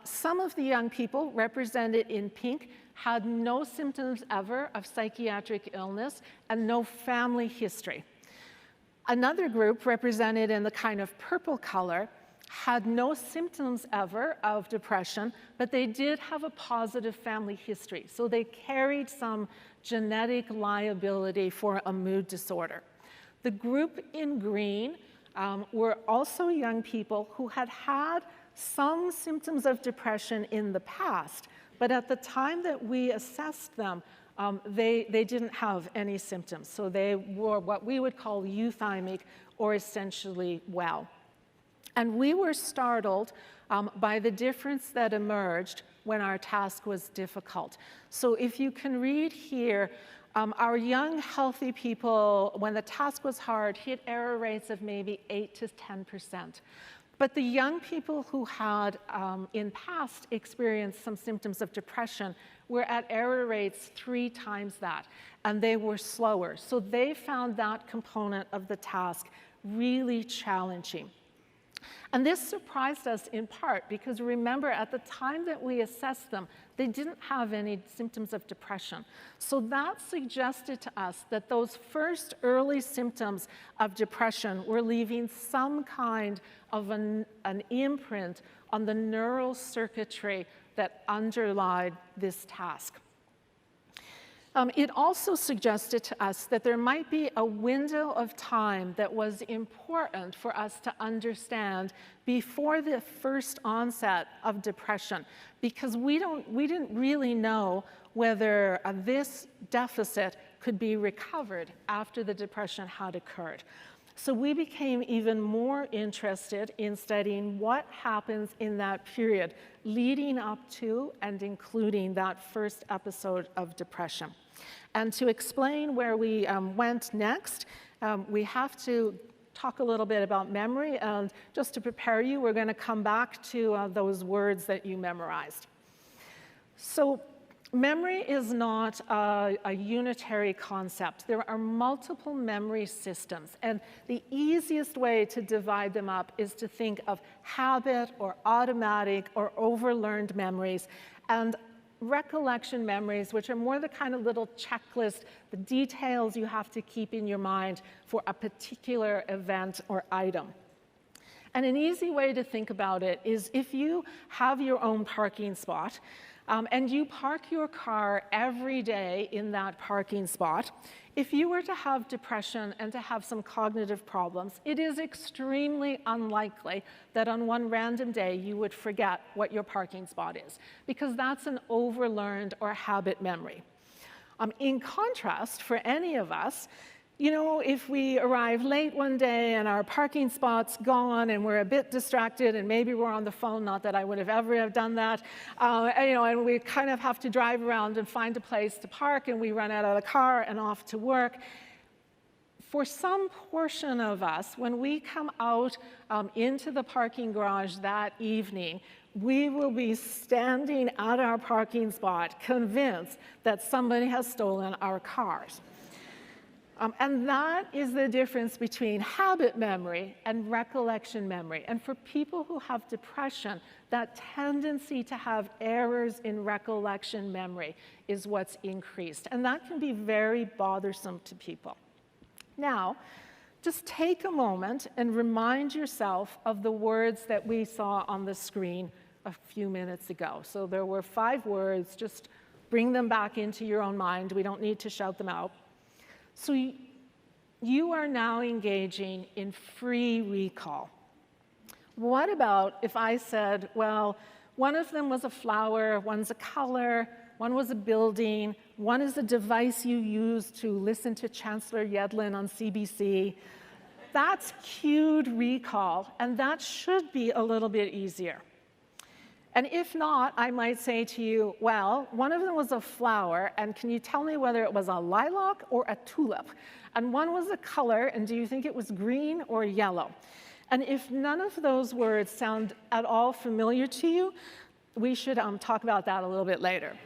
Some of the young people, represented in pink, had no symptoms ever of psychiatric illness and no family history. Another group, represented in the kind of purple color, had no symptoms ever of depression, but they did have a positive family history. So they carried some genetic liability for a mood disorder. The group in green were also young people who had had some symptoms of depression in the past, but at the time that we assessed them, they didn't have any symptoms. So they were what we would call euthymic, or essentially well. And we were startled by the difference that emerged when our task was difficult. So if you can read here, our young, healthy people, when the task was hard, hit error rates of maybe 8 to 10%. But the young people who had, in past, experienced some symptoms of depression were at error rates 3 times that, and they were slower. So they found that component of the task really challenging. And this surprised us in part because, remember, at the time that we assessed them, they didn't have any symptoms of depression. So that suggested to us that those first early symptoms of depression were leaving some kind of an imprint on the neural circuitry that underlied this task. It also suggested to us that there might be a window of time that was important for us to understand before the first onset of depression, because we didn't really know whether this deficit could be recovered after the depression had occurred. So we became even more interested in studying what happens in that period leading up to and including that first episode of depression. And to explain where we went next, we have to talk a little bit about memory. And just to prepare you, we're going to come back to those words that you memorized. So memory is not a unitary concept. There are multiple memory systems, and the easiest way to divide them up is to think of habit or automatic or overlearned memories, and recollection memories, which are more the kind of little checklist, the details you have to keep in your mind for a particular event or item. And an easy way to think about it is if you have your own parking spot, and you park your car every day in that parking spot, if you were to have depression and to have some cognitive problems, it is extremely unlikely that on one random day you would forget what your parking spot is, because that's an overlearned or habit memory. In contrast, for any of us, you know, if we arrive late one day and our parking spot's gone and we're a bit distracted and maybe we're on the phone, not that I would have ever have done that, and we kind of have to drive around and find a place to park and we run out of the car and off to work. For some portion of us, when we come out into the parking garage that evening, we will be standing at our parking spot convinced that somebody has stolen our cars. And that is the difference between habit memory and recollection memory. And for people who have depression, that tendency to have errors in recollection memory is what's increased. And that can be very bothersome to people. Now, just take a moment and remind yourself of the words that we saw on the screen a few minutes ago. So there were 5 words. Just bring them back into your own mind. We don't need to shout them out. So you are now engaging in free recall. What about if I said, well, one of them was a flower, one's a color, one was a building, one is a device you use to listen to Chancellor Yedlin on CBC. That's cued recall, and that should be a little bit easier. And if not, I might say to you, well, one of them was a flower, and can you tell me whether it was a lilac or a tulip? And one was a color, and do you think it was green or yellow? And if none of those words sound at all familiar to you, we should talk about that a little bit later.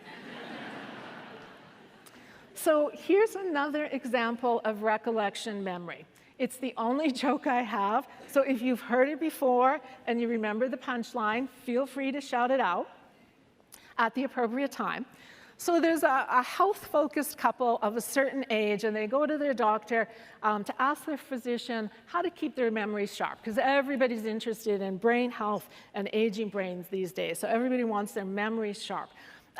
So here's another example of recollection memory. It's the only joke I have, so if you've heard it before and you remember the punchline, feel free to shout it out at the appropriate time. So there's a health-focused couple of a certain age, and they go to their doctor to ask their physician how to keep their memories sharp, because everybody's interested in brain health and aging brains these days, so everybody wants their memories sharp.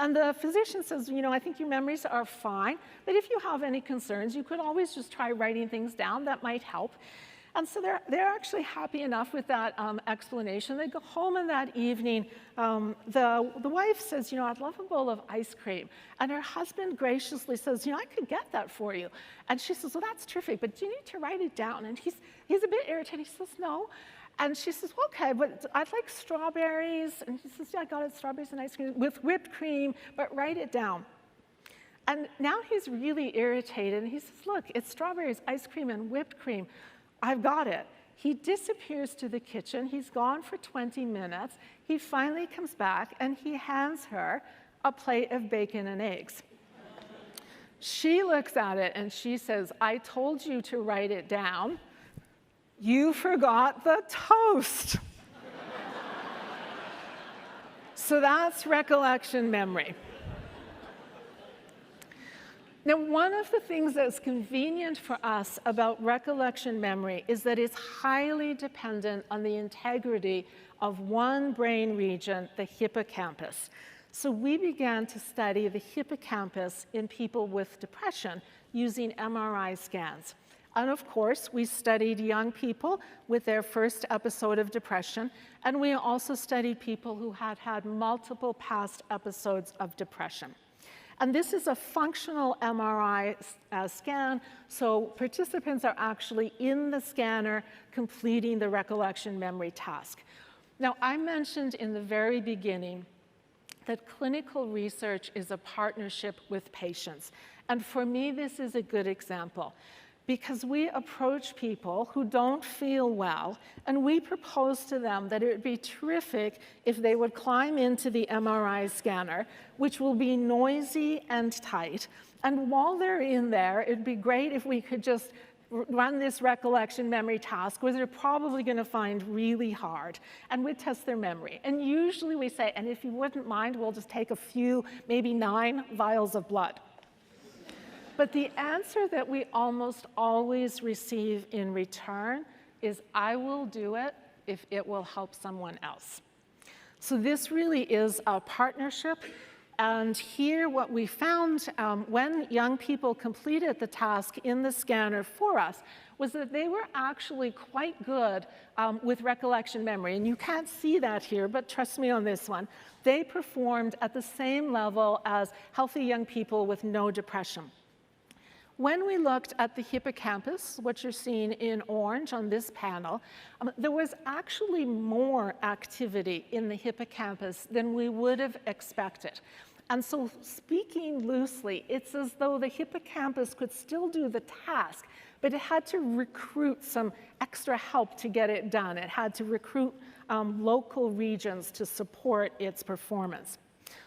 And the physician says, you know, I think your memories are fine, but if you have any concerns, you could always just try writing things down. That might help. And so they're actually happy enough with that explanation. They go home in that evening. The wife says, you know, I'd love a bowl of ice cream. And her husband graciously says, you know, I could get that for you. And she says, well, that's terrific, but do you need to write it down? And he's a bit irritated. He says, no. And she says, well, okay, but I'd like strawberries. And he says, yeah, I got it, strawberries and ice cream with whipped cream, but write it down. And now he's really irritated. And he says, look, it's strawberries, ice cream, and whipped cream. I've got it. He disappears to the kitchen. He's gone for 20 minutes. He finally comes back, and he hands her a plate of bacon and eggs. She looks at it, and she says, I told you to write it down. You forgot the toast. So that's recollection memory. Now, one of the things that's convenient for us about recollection memory is that it's highly dependent on the integrity of one brain region, the hippocampus. So we began to study the hippocampus in people with depression using MRI scans. And of course, we studied young people with their first episode of depression, and we also studied people who had had multiple past episodes of depression. And this is a functional MRI scan, so participants are actually in the scanner completing the recollection memory task. Now, I mentioned in the very beginning that clinical research is a partnership with patients. And for me, this is a good example, because we approach people who don't feel well, and we propose to them that it would be terrific if they would climb into the MRI scanner, which will be noisy and tight. And while they're in there, it'd be great if we could just run this recollection memory task, which they're probably going to find really hard, and we'd test their memory. And usually we say, and if you wouldn't mind, we'll just take a few, maybe 9 vials of blood. But the answer that we almost always receive in return is, I will do it if it will help someone else. So this really is a partnership. And here what we found when young people completed the task in the scanner for us was that they were actually quite good with recollection memory. And you can't see that here, but trust me on this one. They performed at the same level as healthy young people with no depression. When we looked at the hippocampus, what you're seeing in orange on this panel, there was actually more activity in the hippocampus than we would have expected. And so speaking loosely, it's as though the hippocampus could still do the task, but it had to recruit some extra help to get it done. It had to recruit local regions to support its performance.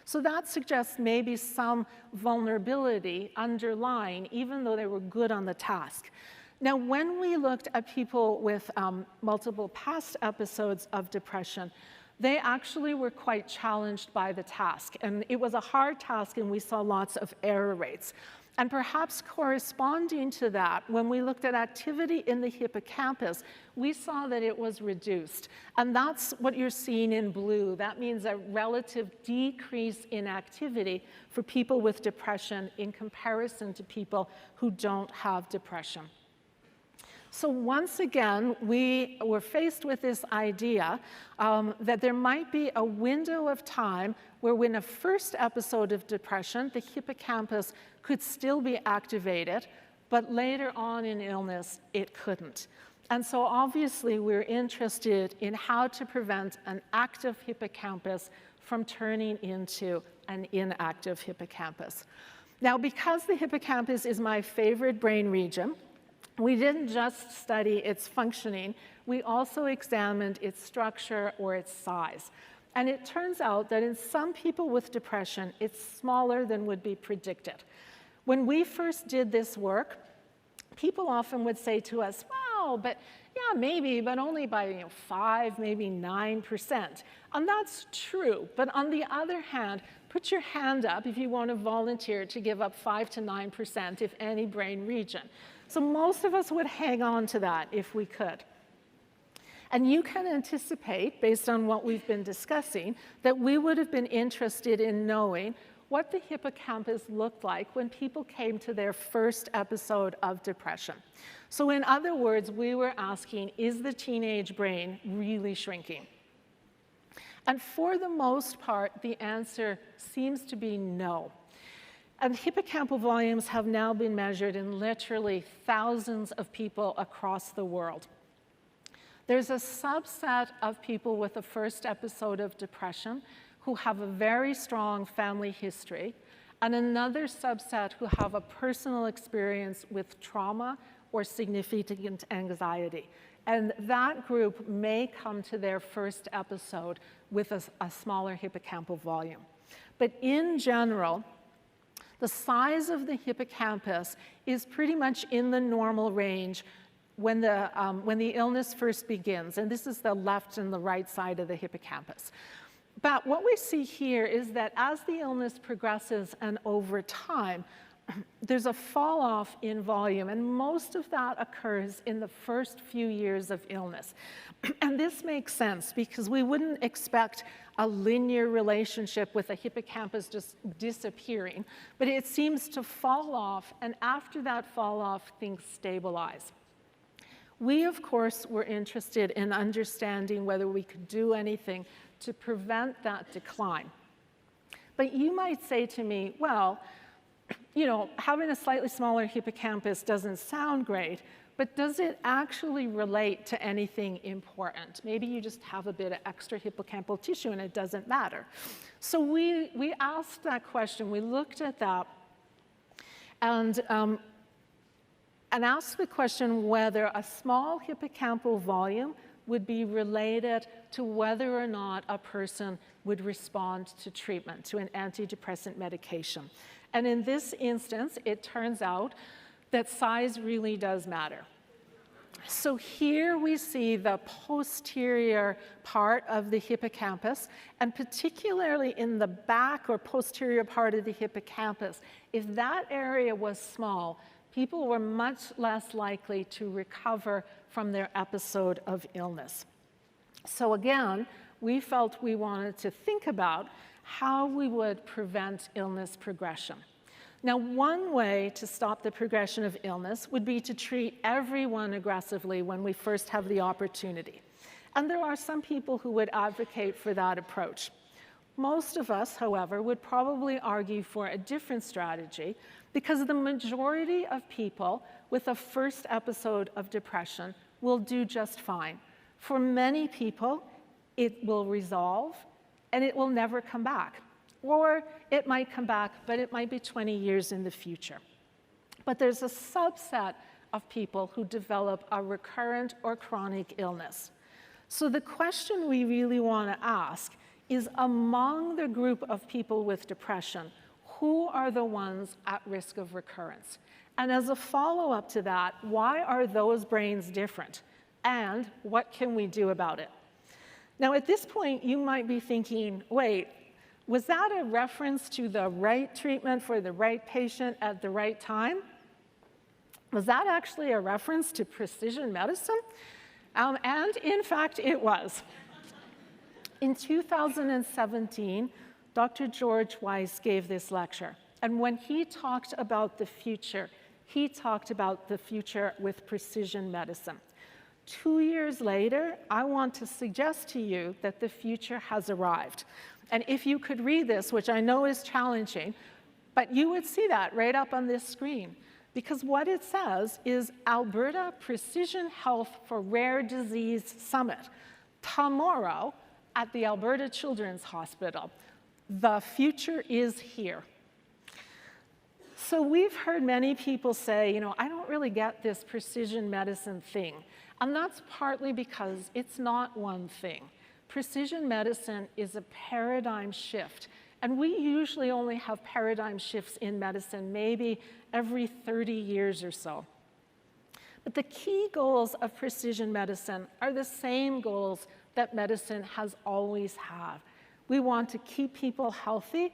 So that suggests maybe some vulnerability underlying, even though they were good on the task. Now, when we looked at people with multiple past episodes of depression, they actually were quite challenged by the task. And it was a hard task, and we saw lots of error rates. And perhaps corresponding to that, when we looked at activity in the hippocampus, we saw that it was reduced. And that's what you're seeing in blue. That means a relative decrease in activity for people with depression in comparison to people who don't have depression. So once again, we were faced with this idea that there might be a window of time where when a first episode of depression, the hippocampus could still be activated, but later on in illness, it couldn't. And so obviously, we're interested in how to prevent an active hippocampus from turning into an inactive hippocampus. Now, because the hippocampus is my favorite brain region, we didn't just study its functioning, we also examined its structure or its size. And it turns out that in some people with depression, it's smaller than would be predicted. When we first did this work, people often would say to us, wow, but yeah, maybe, but only by 5, maybe 9%. And that's true. But on the other hand, put your hand up if you want to volunteer to give up 5 to 9%, if any brain region. So most of us would hang on to that if we could. And you can anticipate, based on what we've been discussing, that we would have been interested in knowing what the hippocampus looked like when people came to their first episode of depression. So in other words, we were asking, is the teenage brain really shrinking? And for the most part, the answer seems to be no. And hippocampal volumes have now been measured in literally thousands of people across the world. There's a subset of people with the first episode of depression who have a very strong family history, and another subset who have a personal experience with trauma or significant anxiety. And that group may come to their first episode with a smaller hippocampal volume. But in general, the size of the hippocampus is pretty much in the normal range when the illness first begins. And this is the left and the right side of the hippocampus. But what we see here is that as the illness progresses and over time, there's a fall off in volume, and most of that occurs in the first few years of illness. And this makes sense because we wouldn't expect a linear relationship with a hippocampus just disappearing, but it seems to fall off, and after that fall off, things stabilize. We, of course, were interested in understanding whether we could do anything to prevent that decline. But you might say to me, well, you know, having a slightly smaller hippocampus doesn't sound great, but does it actually relate to anything important? Maybe you just have a bit of extra hippocampal tissue and it doesn't matter. So we asked that question, we looked at that, and asked the question whether a small hippocampal volume would be related to whether or not a person would respond to treatment, to an antidepressant medication. And in this instance, it turns out that size really does matter. So here we see the posterior part of the hippocampus, and particularly in the back or posterior part of the hippocampus, if that area was small, people were much less likely to recover from their episode of illness. So again, we felt we wanted to think about how we would prevent illness progression. Now, one way to stop the progression of illness would be to treat everyone aggressively when we first have the opportunity. And there are some people who would advocate for that approach. Most of us, however, would probably argue for a different strategy because the majority of people with a first episode of depression will do just fine. For many people, it will resolve and it will never come back. Or it might come back, but it might be 20 years in the future. But there's a subset of people who develop a recurrent or chronic illness. So the question we really want to ask is, among the group of people with depression, who are the ones at risk of recurrence? And as a follow-up to that, why are those brains different? And what can we do about it? Now, at this point, you might be thinking, wait, was that a reference to the right treatment for the right patient at the right time? Was that actually a reference to precision medicine? And in fact, it was. In 2017, Dr. George Weiss gave this lecture. And when he talked about the future, he talked about the future with precision medicine. 2 years later, I want to suggest to you that the future has arrived. And if you could read this, which I know is challenging, but you would see that right up on this screen. Because what it says is Alberta Precision Health for Rare Disease Summit, tomorrow at the Alberta Children's Hospital. The future is here. So we've heard many people say, you know, I don't really get this precision medicine thing. And that's partly because it's not one thing. Precision medicine is a paradigm shift. And we usually only have paradigm shifts in medicine maybe every 30 years or so. But the key goals of precision medicine are the same goals that medicine has always had. We want to keep people healthy,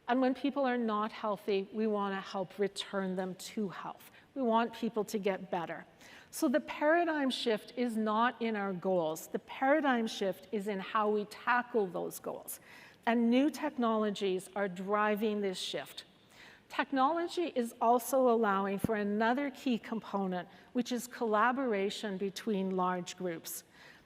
and when people are not healthy, we want to help return them to health. We want people to get better. So the paradigm shift is not in our goals. The paradigm shift is in how we tackle those goals. And new technologies are driving this shift. Technology is also allowing for another key component, which is collaboration between large groups.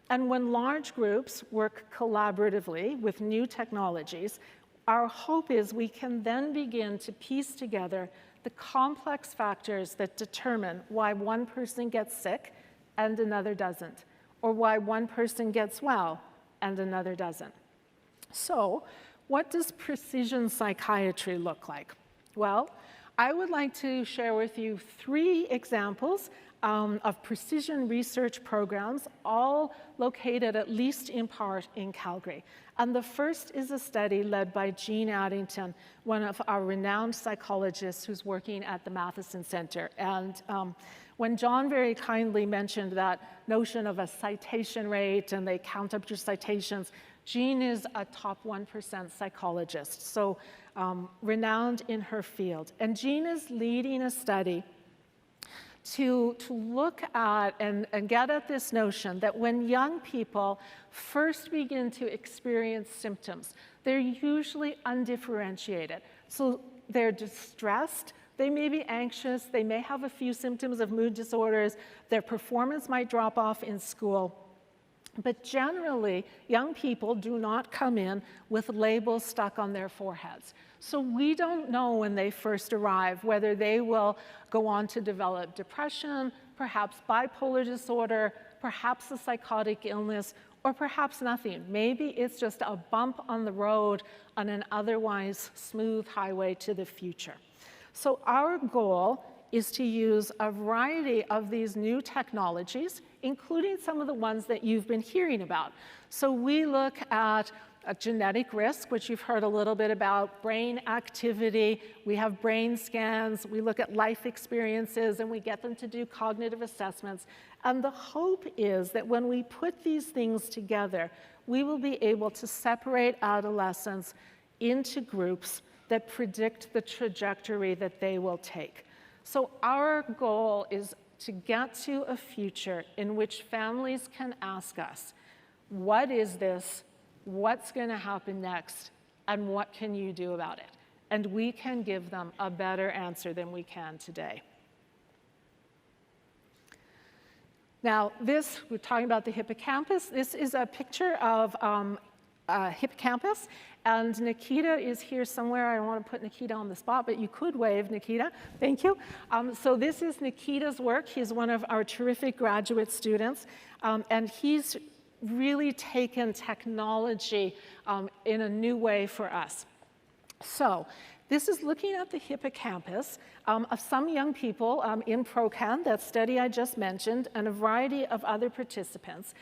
And when large groups work collaboratively with new technologies, our hope is we can then begin to piece together the complex factors that determine why one person gets sick and another doesn't, or why one person gets well and another doesn't. So, what does precision psychiatry look like? Well, I would like to share with you 3 examples of precision research programs, all located at least in part in Calgary. And the first is a study led by Jean Addington, one of our renowned psychologists who's working at the Matheson Center. And when John very kindly mentioned that notion of a citation rate and they count up your citations, Jean is a top 1% psychologist, so renowned in her field. And Jean is leading a study to look at and get at this notion that when young people first begin to experience symptoms, they're usually undifferentiated. So they're distressed, they may be anxious, they may have a few symptoms of mood disorders, their performance might drop off in school. But generally, young people do not come in with labels stuck on their foreheads. So we don't know when they first arrive whether they will go on to develop depression, perhaps bipolar disorder, perhaps a psychotic illness, or perhaps nothing. Maybe it's just a bump on the road on an otherwise smooth highway to the future. So our goal is to use a variety of these new technologies, including some of the ones that you've been hearing about. So we look at a genetic risk, which you've heard a little bit about, brain activity, we have brain scans, we look at life experiences, and we get them to do cognitive assessments. And the hope is that when we put these things together, we will be able to separate adolescents into groups that predict the trajectory that they will take. So our goal is to get to a future in which families can ask us, what is this? What's going to happen next? And what can you do about it? And we can give them a better answer than we can today. Now, we're talking about the hippocampus. This is a picture of hippocampus. And Nikita is here somewhere. I don't want to put Nikita on the spot, but you could wave, Nikita. Thank you. So this is Nikita's work. He's one of our terrific graduate students. And he's really taken technology in a new way for us. So this is looking at the hippocampus of some young people in ProCan, that study I just mentioned, and a variety of other participants.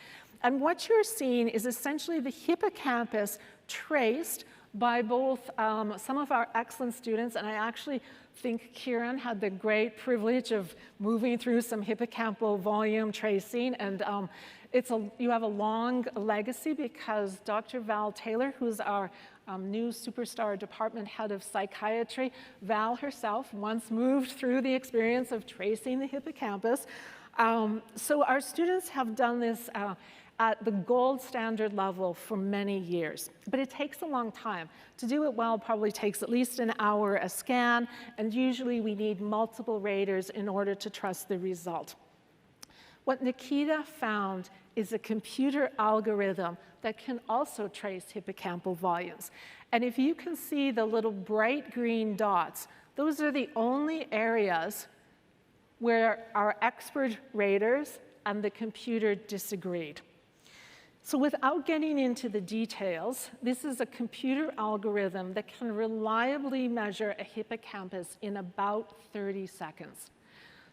And what you're seeing is essentially the hippocampus traced by both some of our excellent students, and I actually think Kieran had the great privilege of moving through some hippocampal volume tracing, and you have a long legacy because Dr. Val Taylor, who's our new superstar department head of psychiatry, Val herself once moved through the experience of tracing the hippocampus. So our students have done this at the gold standard level for many years. But it takes a long time. To do it well probably takes at least an hour a scan, and usually we need multiple raters in order to trust the result. What Nikita found is a computer algorithm that can also trace hippocampal volumes. And if you can see the little bright green dots, those are the only areas where our expert raters and the computer disagreed. So without getting into the details, this is a computer algorithm that can reliably measure a hippocampus in about 30 seconds.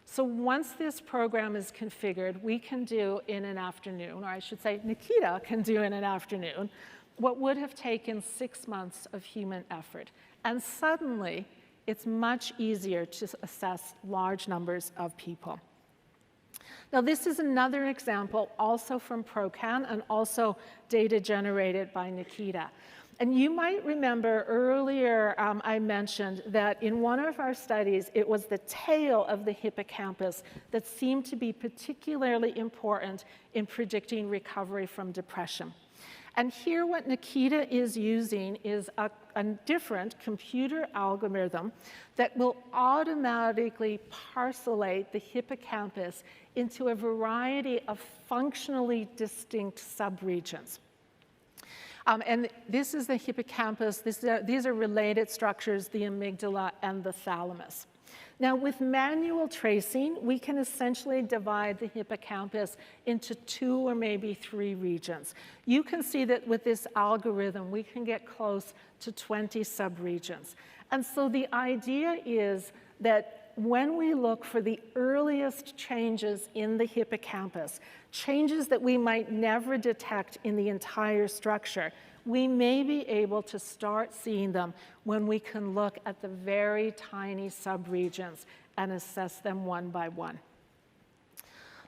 So once this program is configured, we can do in an afternoon, or I should say Nikita can do in an afternoon, what would have taken 6 months of human effort. And suddenly, it's much easier to assess large numbers of people. Now, this is another example also from ProCan and also data generated by Nikita. And you might remember earlier I mentioned that in one of our studies, it was the tail of the hippocampus that seemed to be particularly important in predicting recovery from depression. And here what Nikita is using is a different computer algorithm that will automatically parcellate the hippocampus into a variety of functionally distinct subregions. And this is the hippocampus. These are related structures, the amygdala and the thalamus. Now, with manual tracing, we can essentially divide the hippocampus into 2 or maybe 3 regions. You can see that with this algorithm, we can get close to 20 subregions. And so the idea is that when we look for the earliest changes in the hippocampus, changes that we might never detect in the entire structure, we may be able to start seeing them when we can look at the very tiny subregions and assess them one by one.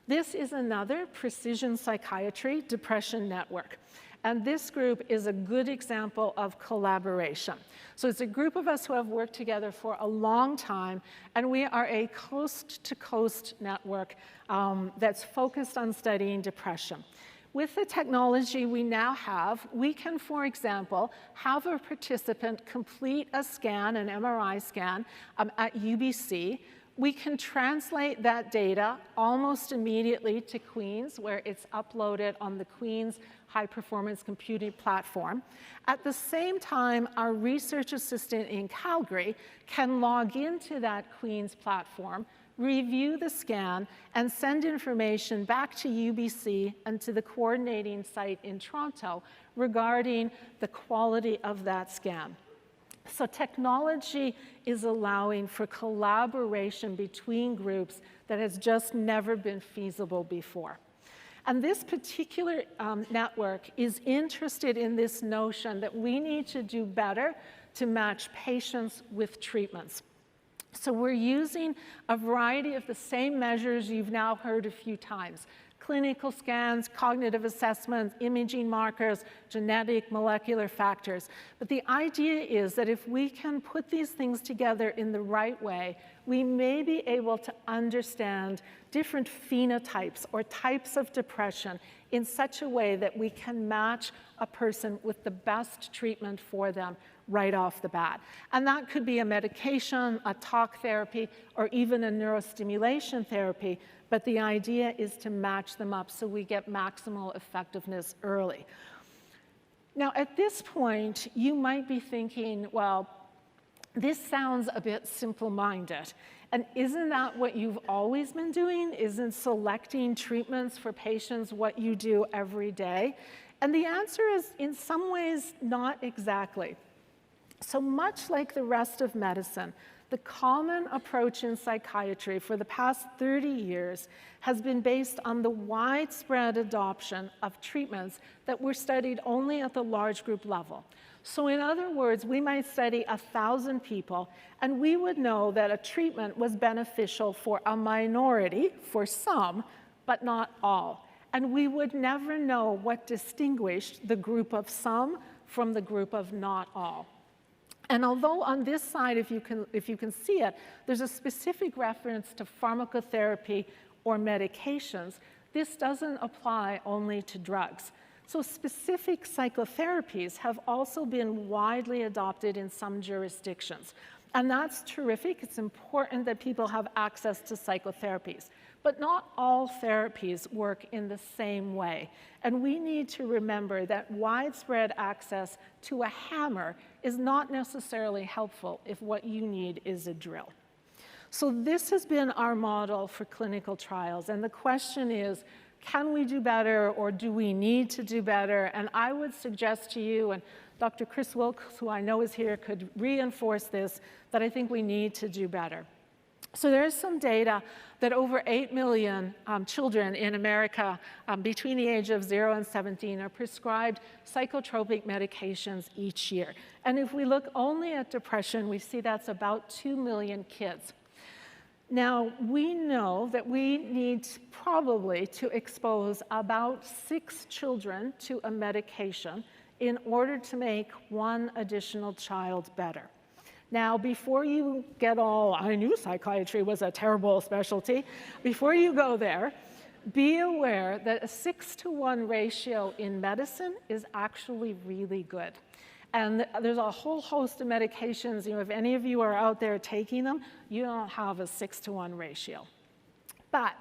This is another precision psychiatry depression network. And this group is a good example of collaboration. So it's a group of us who have worked together for a long time, and we are a coast-to-coast network that's focused on studying depression. With the technology we now have, we can, for example, have a participant complete a scan, an MRI scan, at UBC. We can translate that data almost immediately to Queen's, where it's uploaded on the Queen's high-performance computing platform. At the same time, our research assistant in Calgary can log into that Queen's platform, review the scan, and send information back to UBC and to the coordinating site in Toronto regarding the quality of that scan. So technology is allowing for collaboration between groups that has just never been feasible before. And this particular network is interested in this notion that we need to do better to match patients with treatments. So we're using a variety of the same measures you've now heard a few times: clinical scans, cognitive assessments, imaging markers, genetic, molecular factors. But the idea is that if we can put these things together in the right way, we may be able to understand different phenotypes or types of depression in such a way that we can match a person with the best treatment for them right off the bat. And that could be a medication, a talk therapy, or even a neurostimulation therapy. But the idea is to match them up so we get maximal effectiveness early. Now, at this point, you might be thinking, well, this sounds a bit simple-minded. And isn't that what you've always been doing? Isn't selecting treatments for patients what you do every day? And the answer is, in some ways, not exactly. So much like the rest of medicine, the common approach in psychiatry for the past 30 years has been based on the widespread adoption of treatments that were studied only at the large group level. So in other words, we might study 1,000 people, and we would know that a treatment was beneficial for a minority, for some, but not all. And we would never know what distinguished the group of some from the group of not all. And although on this side, if you can see it, there's a specific reference to pharmacotherapy or medications, this doesn't apply only to drugs. So specific psychotherapies have also been widely adopted in some jurisdictions. And that's terrific. It's important that people have access to psychotherapies. But not all therapies work in the same way. And we need to remember that widespread access to a hammer is not necessarily helpful if what you need is a drill. So this has been our model for clinical trials. And the question is, can we do better, or do we need to do better? And I would suggest to you, and Dr. Chris Wilkes, who I know is here, could reinforce this, that I think we need to do better. So there is some data that over 8 million children in America between the age of 0 and 17 are prescribed psychotropic medications each year. And if we look only at depression, we see that's about 2 million kids. Now, we know that we need probably to expose about 6 children to a medication in order to make 1 additional child better. Now, before you get all, I knew psychiatry was a terrible specialty, before you go there, be aware that a 6-to-1 ratio in medicine is actually really good. And there's a whole host of medications, if any of you are out there taking them, you don't have a 6-to-1 ratio. But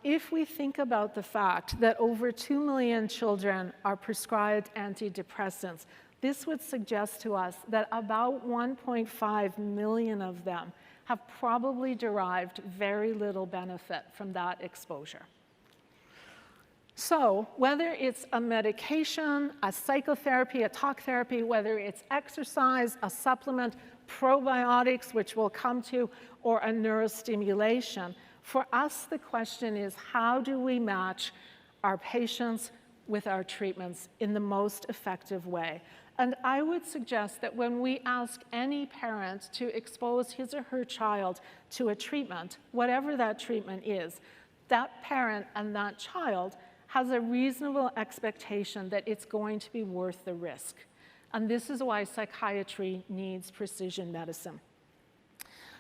if we think about the fact that over 2 million children are prescribed antidepressants, this would suggest to us that about 1.5 million of them have probably derived very little benefit from that exposure. So whether it's a medication, a psychotherapy, a talk therapy, whether it's exercise, a supplement, probiotics, which we'll come to, or a neurostimulation, for us the question is, how do we match our patients with our treatments in the most effective way? And I would suggest that when we ask any parent to expose his or her child to a treatment, whatever that treatment is, that parent and that child has a reasonable expectation that it's going to be worth the risk. And this is why psychiatry needs precision medicine.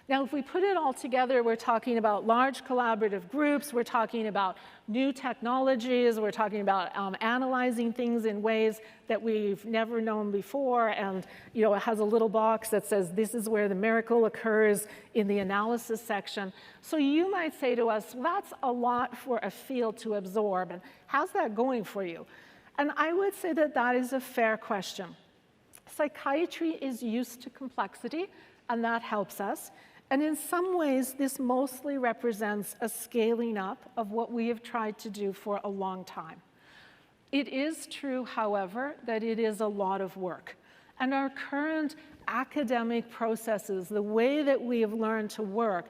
Now, if we put it all together, we're talking about large collaborative groups, we're talking about new technologies, we're talking about analyzing things in ways that we've never known before, and it has a little box that says this is where the miracle occurs in the analysis section. So you might say to us, well, that's a lot for a field to absorb, and how's that going for you? And I would say that that is a fair question. Psychiatry is used to complexity, and that helps us. And in some ways, this mostly represents a scaling up of what we have tried to do for a long time. It is true, however, that it is a lot of work. And our current academic processes, the way that we have learned to work,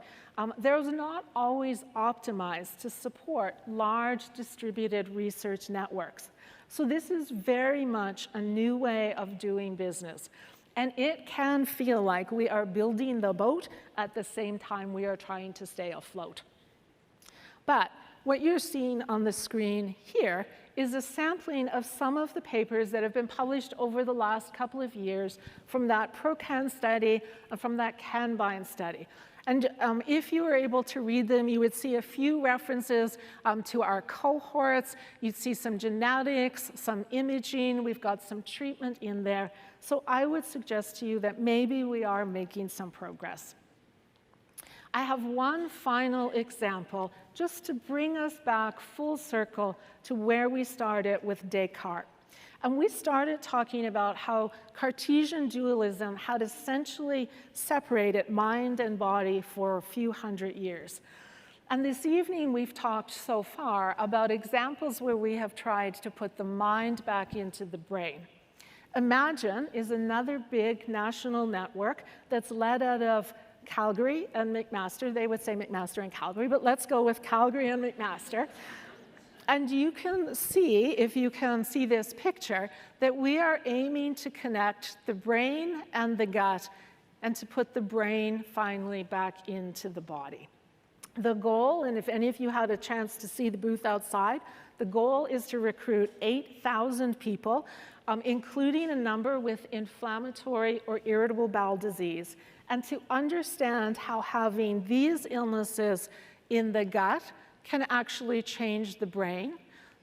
they're not always optimized to support large distributed research networks. So this is very much a new way of doing business. And it can feel like we are building the boat at the same time we are trying to stay afloat. But what you're seeing on the screen here is a sampling of some of the papers that have been published over the last couple of years from that ProCan study and from that Canbine study. And if you were able to read them, you would see a few references to our cohorts. You'd see some genetics, some imaging. We've got some treatment in there. So I would suggest to you that maybe we are making some progress. I have one final example just to bring us back full circle to where we started with Descartes. And we started talking about how Cartesian dualism had essentially separated mind and body for a few hundred years. And this evening we've talked so far about examples where we have tried to put the mind back into the brain. Imagine is another big national network that's led out of Calgary and McMaster. They would say McMaster and Calgary, but let's go with Calgary and McMaster. And you can see, if you can see this picture, that we are aiming to connect the brain and the gut and to put the brain finally back into the body. The goal, and if any of you had a chance to see the booth outside, the goal is to recruit 8,000 people, including a number with inflammatory or irritable bowel disease, and to understand how having these illnesses in the gut can actually change the brain,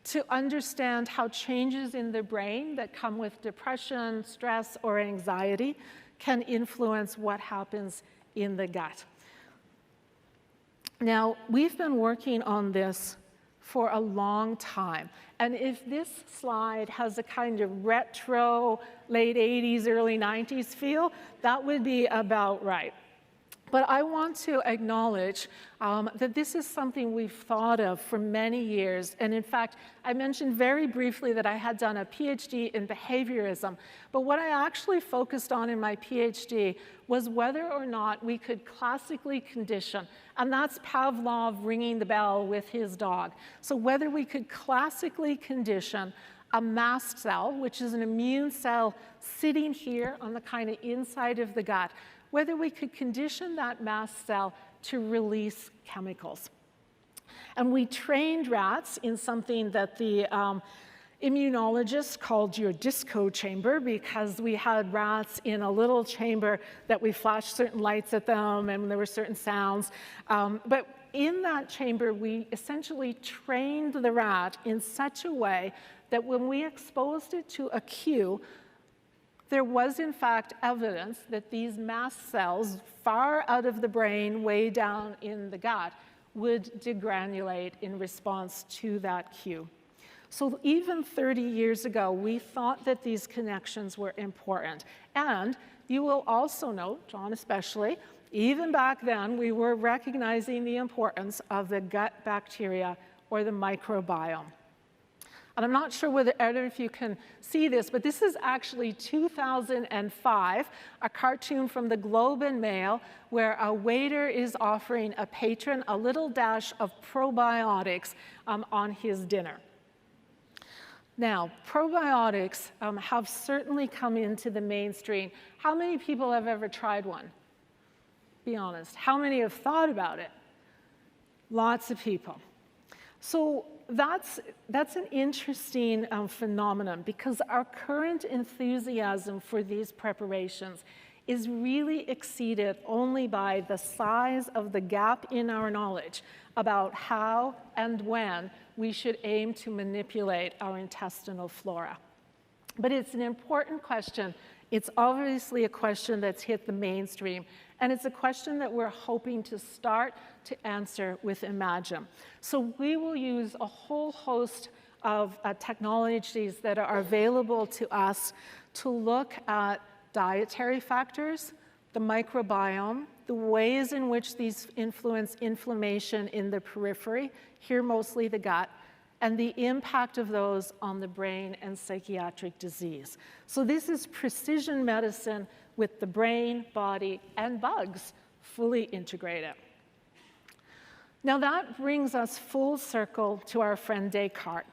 to understand how changes in the brain that come with depression, stress, or anxiety can influence what happens in the gut. Now, we've been working on this for a long time. And if this slide has a kind of retro, late 80s, early 90s feel, that would be about right. But I want to acknowledge that this is something we've thought of for many years. And in fact, I mentioned very briefly that I had done a PhD in behaviorism. But what I actually focused on in my PhD was whether or not we could classically condition. And that's Pavlov ringing the bell with his dog. So whether we could classically condition a mast cell, which is an immune cell sitting here on the kind of inside of the gut, whether we could condition that mast cell to release chemicals. And we trained rats in something that the immunologists called your disco chamber, because we had rats in a little chamber that we flashed certain lights at them and there were certain sounds. But in that chamber, we essentially trained the rat in such a way that when we exposed it to a cue, there was, in fact, evidence that these mast cells far out of the brain, way down in the gut, would degranulate in response to that cue. So even 30 years ago, we thought that these connections were important. And you will also note, John especially, even back then, we were recognizing the importance of the gut bacteria or the microbiome. And I'm not sure whether either of you can see this, but this is actually 2005, a cartoon from the Globe and Mail, where a waiter is offering a patron a little dash of probiotics on his dinner. Now, probiotics have certainly come into the mainstream. How many people have ever tried one? Be honest. How many have thought about it? Lots of people. So that's an interesting phenomenon, because our current enthusiasm for these preparations is really exceeded only by the size of the gap in our knowledge about how and when we should aim to manipulate our intestinal flora. But it's an important question. It's obviously a question that's hit the mainstream, and it's a question that we're hoping to start to answer with Imagine. So we will use a whole host of technologies that are available to us to look at dietary factors, the microbiome, the ways in which these influence inflammation in the periphery, here mostly the gut, and the impact of those on the brain and psychiatric disease. So this is precision medicine with the brain, body, and bugs fully integrated. Now that brings us full circle to our friend Descartes.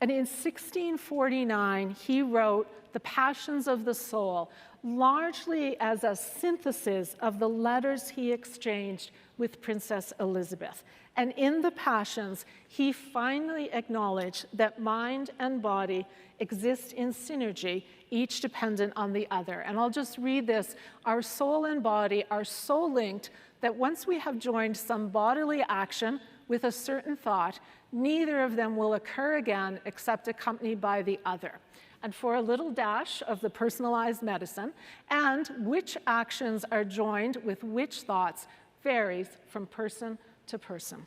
And in 1649, he wrote The Passions of the Soul, largely as a synthesis of the letters he exchanged with Princess Elizabeth. And in the Passions, he finally acknowledged that mind and body exist in synergy, each dependent on the other. And I'll just read this. Our soul and body are so linked that once we have joined some bodily action with a certain thought, neither of them will occur again except accompanied by the other. And for a little dash of the personalized medicine, and which actions are joined with which thoughts varies from person to person.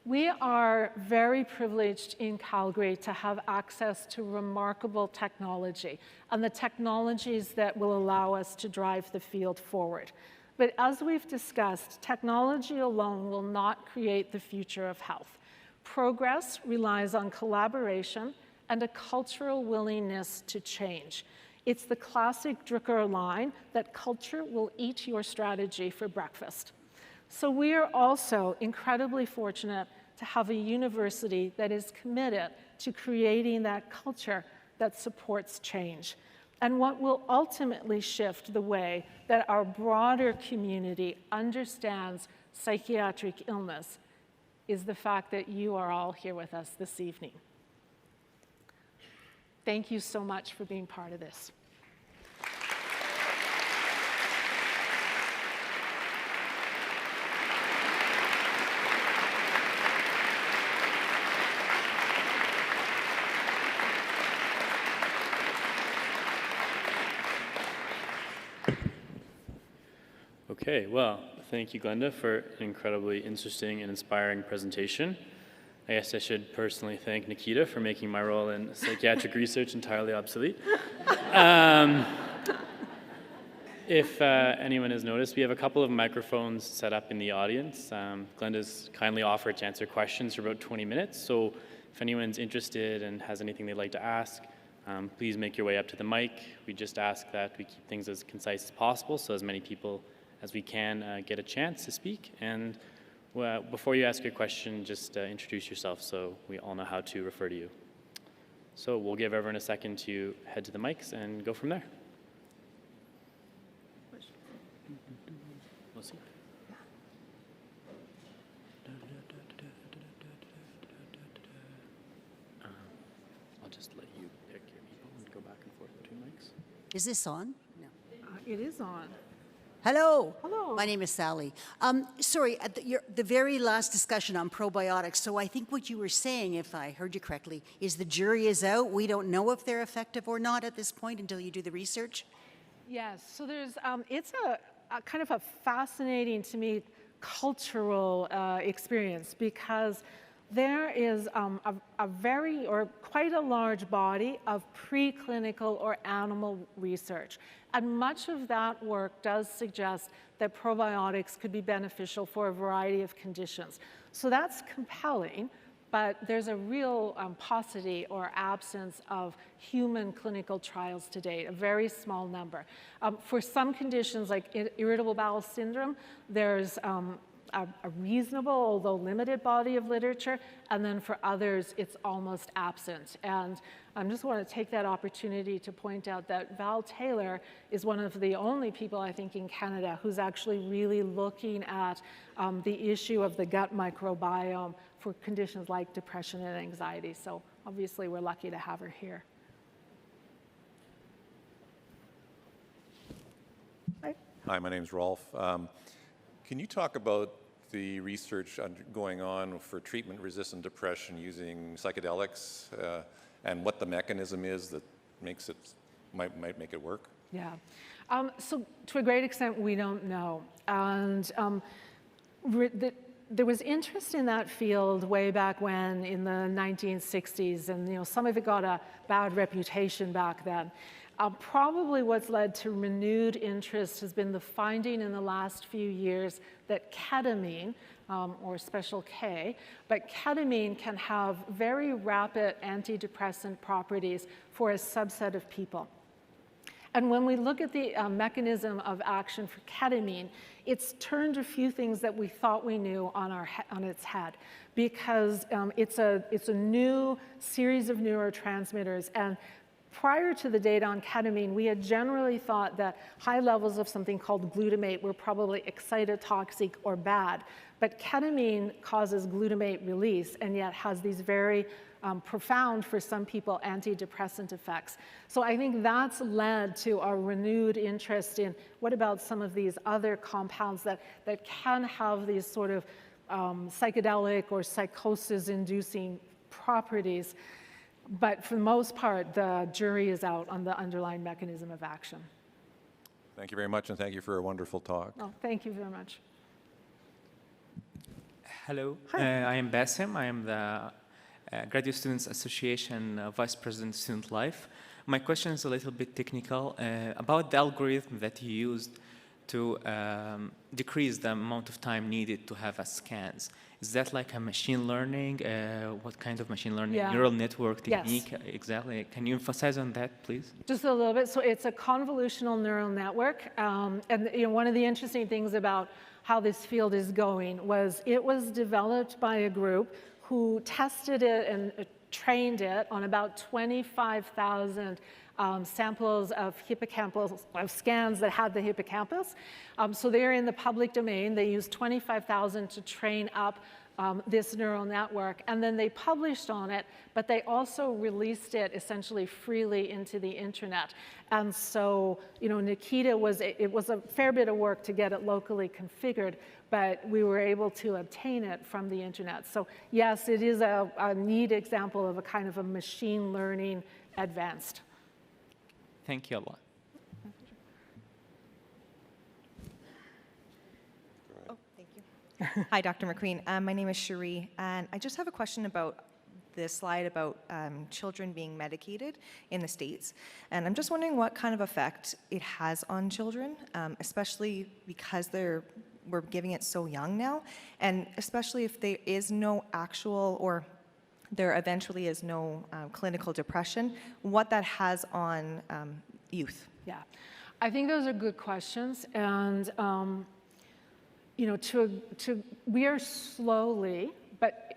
We are very privileged in Calgary to have access to remarkable technology and the technologies that will allow us to drive the field forward. But as we've discussed, technology alone will not create the future of health. Progress relies on collaboration and a cultural willingness to change. It's the classic Drucker line that culture will eat your strategy for breakfast. So we are also incredibly fortunate to have a university that is committed to creating that culture that supports change. And what will ultimately shift the way that our broader community understands psychiatric illness is the fact that you are all here with us this evening. Thank you so much for being part of this. Okay, well, thank you, Glenda, for an incredibly interesting and inspiring presentation. I guess I should personally thank Nikita for making my role in psychiatric research entirely obsolete. If anyone has noticed, we have a couple of microphones set up in the audience. Glenda's kindly offered to answer questions for about 20 minutes, so if anyone's interested and has anything they'd like to ask, please make your way up to the mic. We just ask that we keep things as concise as possible so as many people as we can get a chance to speak. And before you ask your question, just introduce yourself so we all know how to refer to you. So we'll give everyone a second to head to the mics and go from there. We'll see. I'll just let you pick your people and go back and forth between mics. Is this on? No. It is on. Hello. Hello. My name is Sally. Sorry, at the very last discussion on probiotics, so I think what you were saying, if I heard you correctly, is the jury is out. We don't know if they're effective or not at this point until you do the research? Yes, so there's, it's a kind of a fascinating, to me, cultural experience, because there is a very, or quite a large body of preclinical or animal research. And much of that work does suggest that probiotics could be beneficial for a variety of conditions. So that's compelling, but there's a real paucity or absence of human clinical trials to date, a very small number. For some conditions like irritable bowel syndrome, there's a reasonable, although limited body of literature, and then for others, it's almost absent. And I just want to take that opportunity to point out that Val Taylor is one of the only people, I think, in Canada who's actually really looking at the issue of the gut microbiome for conditions like depression and anxiety. So obviously, we're lucky to have her here. Hi, my name's Rolf. Can you talk about the research going on for treatment-resistant depression using psychedelics and what the mechanism is that makes it might make it work? Yeah. So to a great extent, we don't know. And there was interest in that field way back when in the 1960s, and some of it got a bad reputation back then. Probably what's led to renewed interest has been the finding in the last few years that ketamine, or special K, but ketamine can have very rapid antidepressant properties for a subset of people. And when we look at the mechanism of action for ketamine, it's turned a few things that we thought we knew on its head, because it's a new series of neurotransmitters. And prior to the data on ketamine, we had generally thought that high levels of something called glutamate were probably excitotoxic or bad. But ketamine causes glutamate release and yet has these very profound, for some people, antidepressant effects. So I think that's led to a renewed interest in what about some of these other compounds that can have these sort of psychedelic or psychosis-inducing properties. But for the most part, the jury is out on the underlying mechanism of action. Thank you very much, and thank you for a wonderful talk. Oh, thank you very much. Hello, I am Basim. I am the Graduate Students Association Vice President Student Life. My question is a little bit technical about the algorithm that you used to decrease the amount of time needed to have a scans. Is that like a machine learning? What kind of machine learning? Yeah. Neural network technique? Yes. Exactly. Can you emphasize on that, please? Just a little bit. So it's a convolutional neural network. And one of the interesting things about how this field is going was it was developed by a group who tested it and trained it on about 25,000 samples of hippocampal scans that had the hippocampus. So they're in the public domain. They used 25,000 to train up this neural network, and then they published on it, but they also released it essentially freely into the internet. And so, Nikita it was a fair bit of work to get it locally configured, but we were able to obtain it from the internet. So yes, it is a neat example of a kind of a machine learning advanced. Thank you a lot. Oh, thank you. Hi, Dr. MacQueen. My name is Cherie, and I just have a question about this slide about children being medicated in the States. And I'm just wondering what kind of effect it has on children, especially because we're giving it so young now, and especially if there is no actual or there eventually is no clinical depression, what that has on youth. Yeah, I think those are good questions. And, we are slowly, but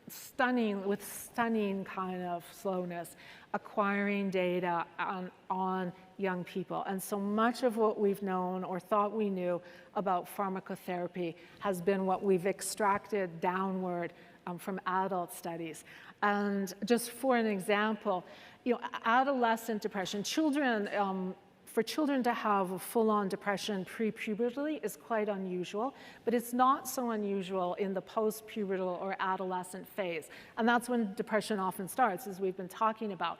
with stunning kind of slowness, acquiring data on young people. And so much of what we've known or thought we knew about pharmacotherapy has been what we've extracted downward from adult studies. And just for an example, adolescent depression, for children to have a full-on depression pre-pubertally is quite unusual, but it's not so unusual in the post-pubertal or adolescent phase. And that's when depression often starts, as we've been talking about.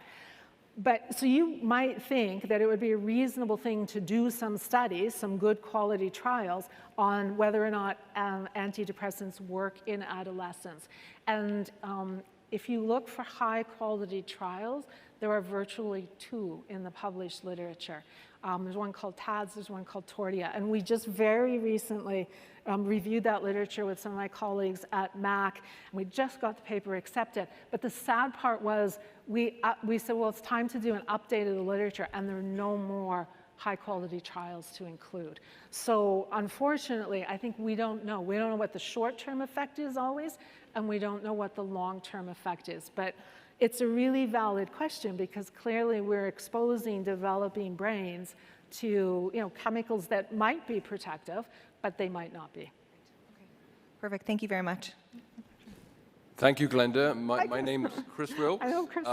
But so you might think that it would be a reasonable thing to do some studies, some good quality trials on whether or not antidepressants work in adolescence. And if you look for high quality trials, there are virtually 2 in the published literature. There's one called TADS, there's one called Tordia. And we just very recently reviewed that literature with some of my colleagues at MAC, and we just got the paper accepted. But the sad part was we said, well, it's time to do an update of the literature, and there are no more high-quality trials to include. So unfortunately, I think we don't know. We don't know what the short-term effect is always, and we don't know what the long-term effect is. But it's a really valid question because clearly we're exposing developing brains to chemicals that might be protective, but they might not be. Perfect. Thank you very much. Thank you, Glenda. My name's Chris Wilkes. I know, Chris.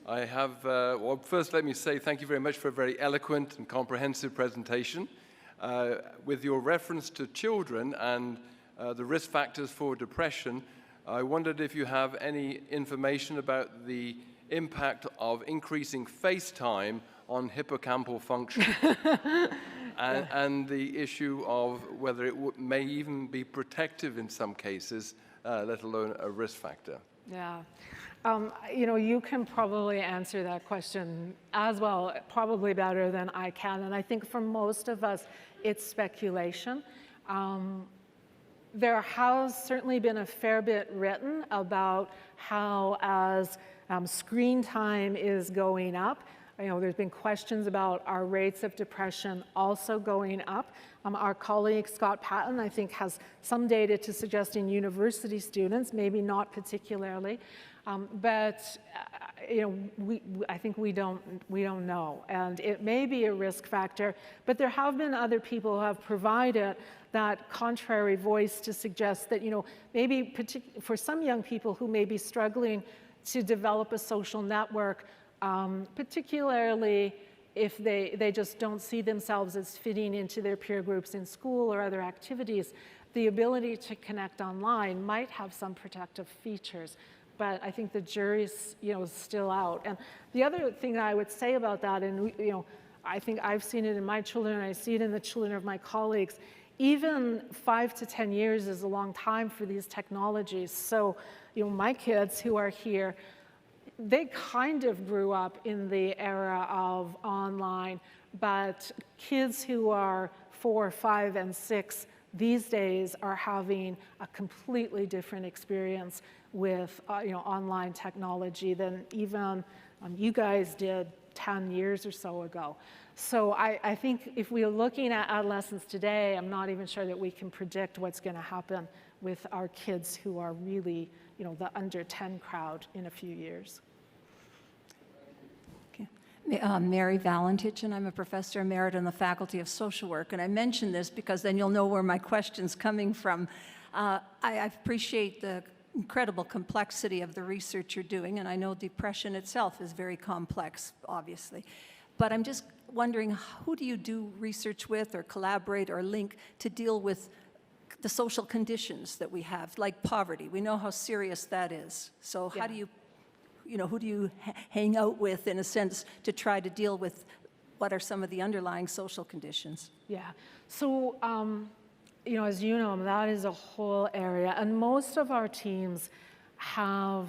I have, well, first let me say thank you very much for a very eloquent and comprehensive presentation. With your reference to children and the risk factors for depression, I wondered if you have any information about the impact of increasing face time on hippocampal function and the issue of whether it may even be protective in some cases, let alone a risk factor. Yeah. You can probably answer that question as well, probably better than I can. And I think for most of us, it's speculation. There has certainly been a fair bit written about how as screen time is going up, there's been questions about our rates of depression also going up. Our colleague Scott Patton, I think, has some data to suggest in university students, maybe not particularly, but I think we don't know, and it may be a risk factor. But there have been other people who have provided that contrary voice to suggest that maybe for some young people who may be struggling to develop a social network, particularly if they just don't see themselves as fitting into their peer groups in school or other activities, the ability to connect online might have some protective features. But I think the jury's still out. And the other thing I would say about that, and I think I've seen it in my children, and I see it in the children of my colleagues, even 5 to 10 years is a long time for these technologies. So my kids who are here, they kind of grew up in the era of online, but kids who are 4, 5, and 6 these days are having a completely different experience with online technology than even you guys did 10 years or so ago. So I think if we're looking at adolescents today, I'm not even sure that we can predict what's going to happen with our kids who are really the under 10 crowd in a few years. Mary Valentich, and I'm a professor emerit in the Faculty of Social Work. And I mention this because then you'll know where my question's coming from. I appreciate the incredible complexity of the research you're doing, and I know depression itself is very complex, obviously. But I'm just wondering, who do you do research with or collaborate or link to deal with the social conditions that we have, like poverty? We know how serious that is. So how do you who do you hang out with, in a sense, to try to deal with what are some of the underlying social conditions? Yeah. So, as you know, that is a whole area. And most of our teams have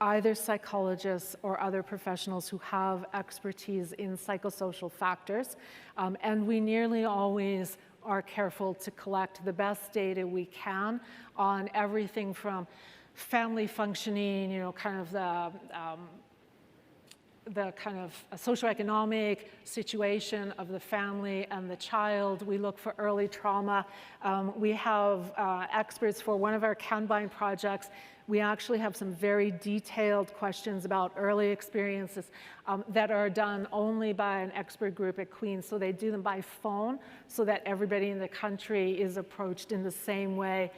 either psychologists or other professionals who have expertise in psychosocial factors. And we nearly always are careful to collect the best data we can on everything from family functioning, kind of the kind of socioeconomic situation of the family and the child. We look for early trauma. We have experts for one of our Kanban projects. We actually have some very detailed questions about early experiences that are done only by an expert group at Queen's. So they do them by phone so that everybody in the country is approached in the same way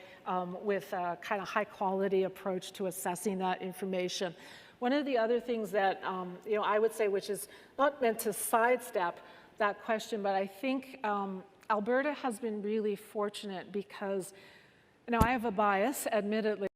with a kind of high quality approach to assessing that information. One of the other things that I would say, which is not meant to sidestep that question, but I think Alberta has been really fortunate because, I have a bias, admittedly,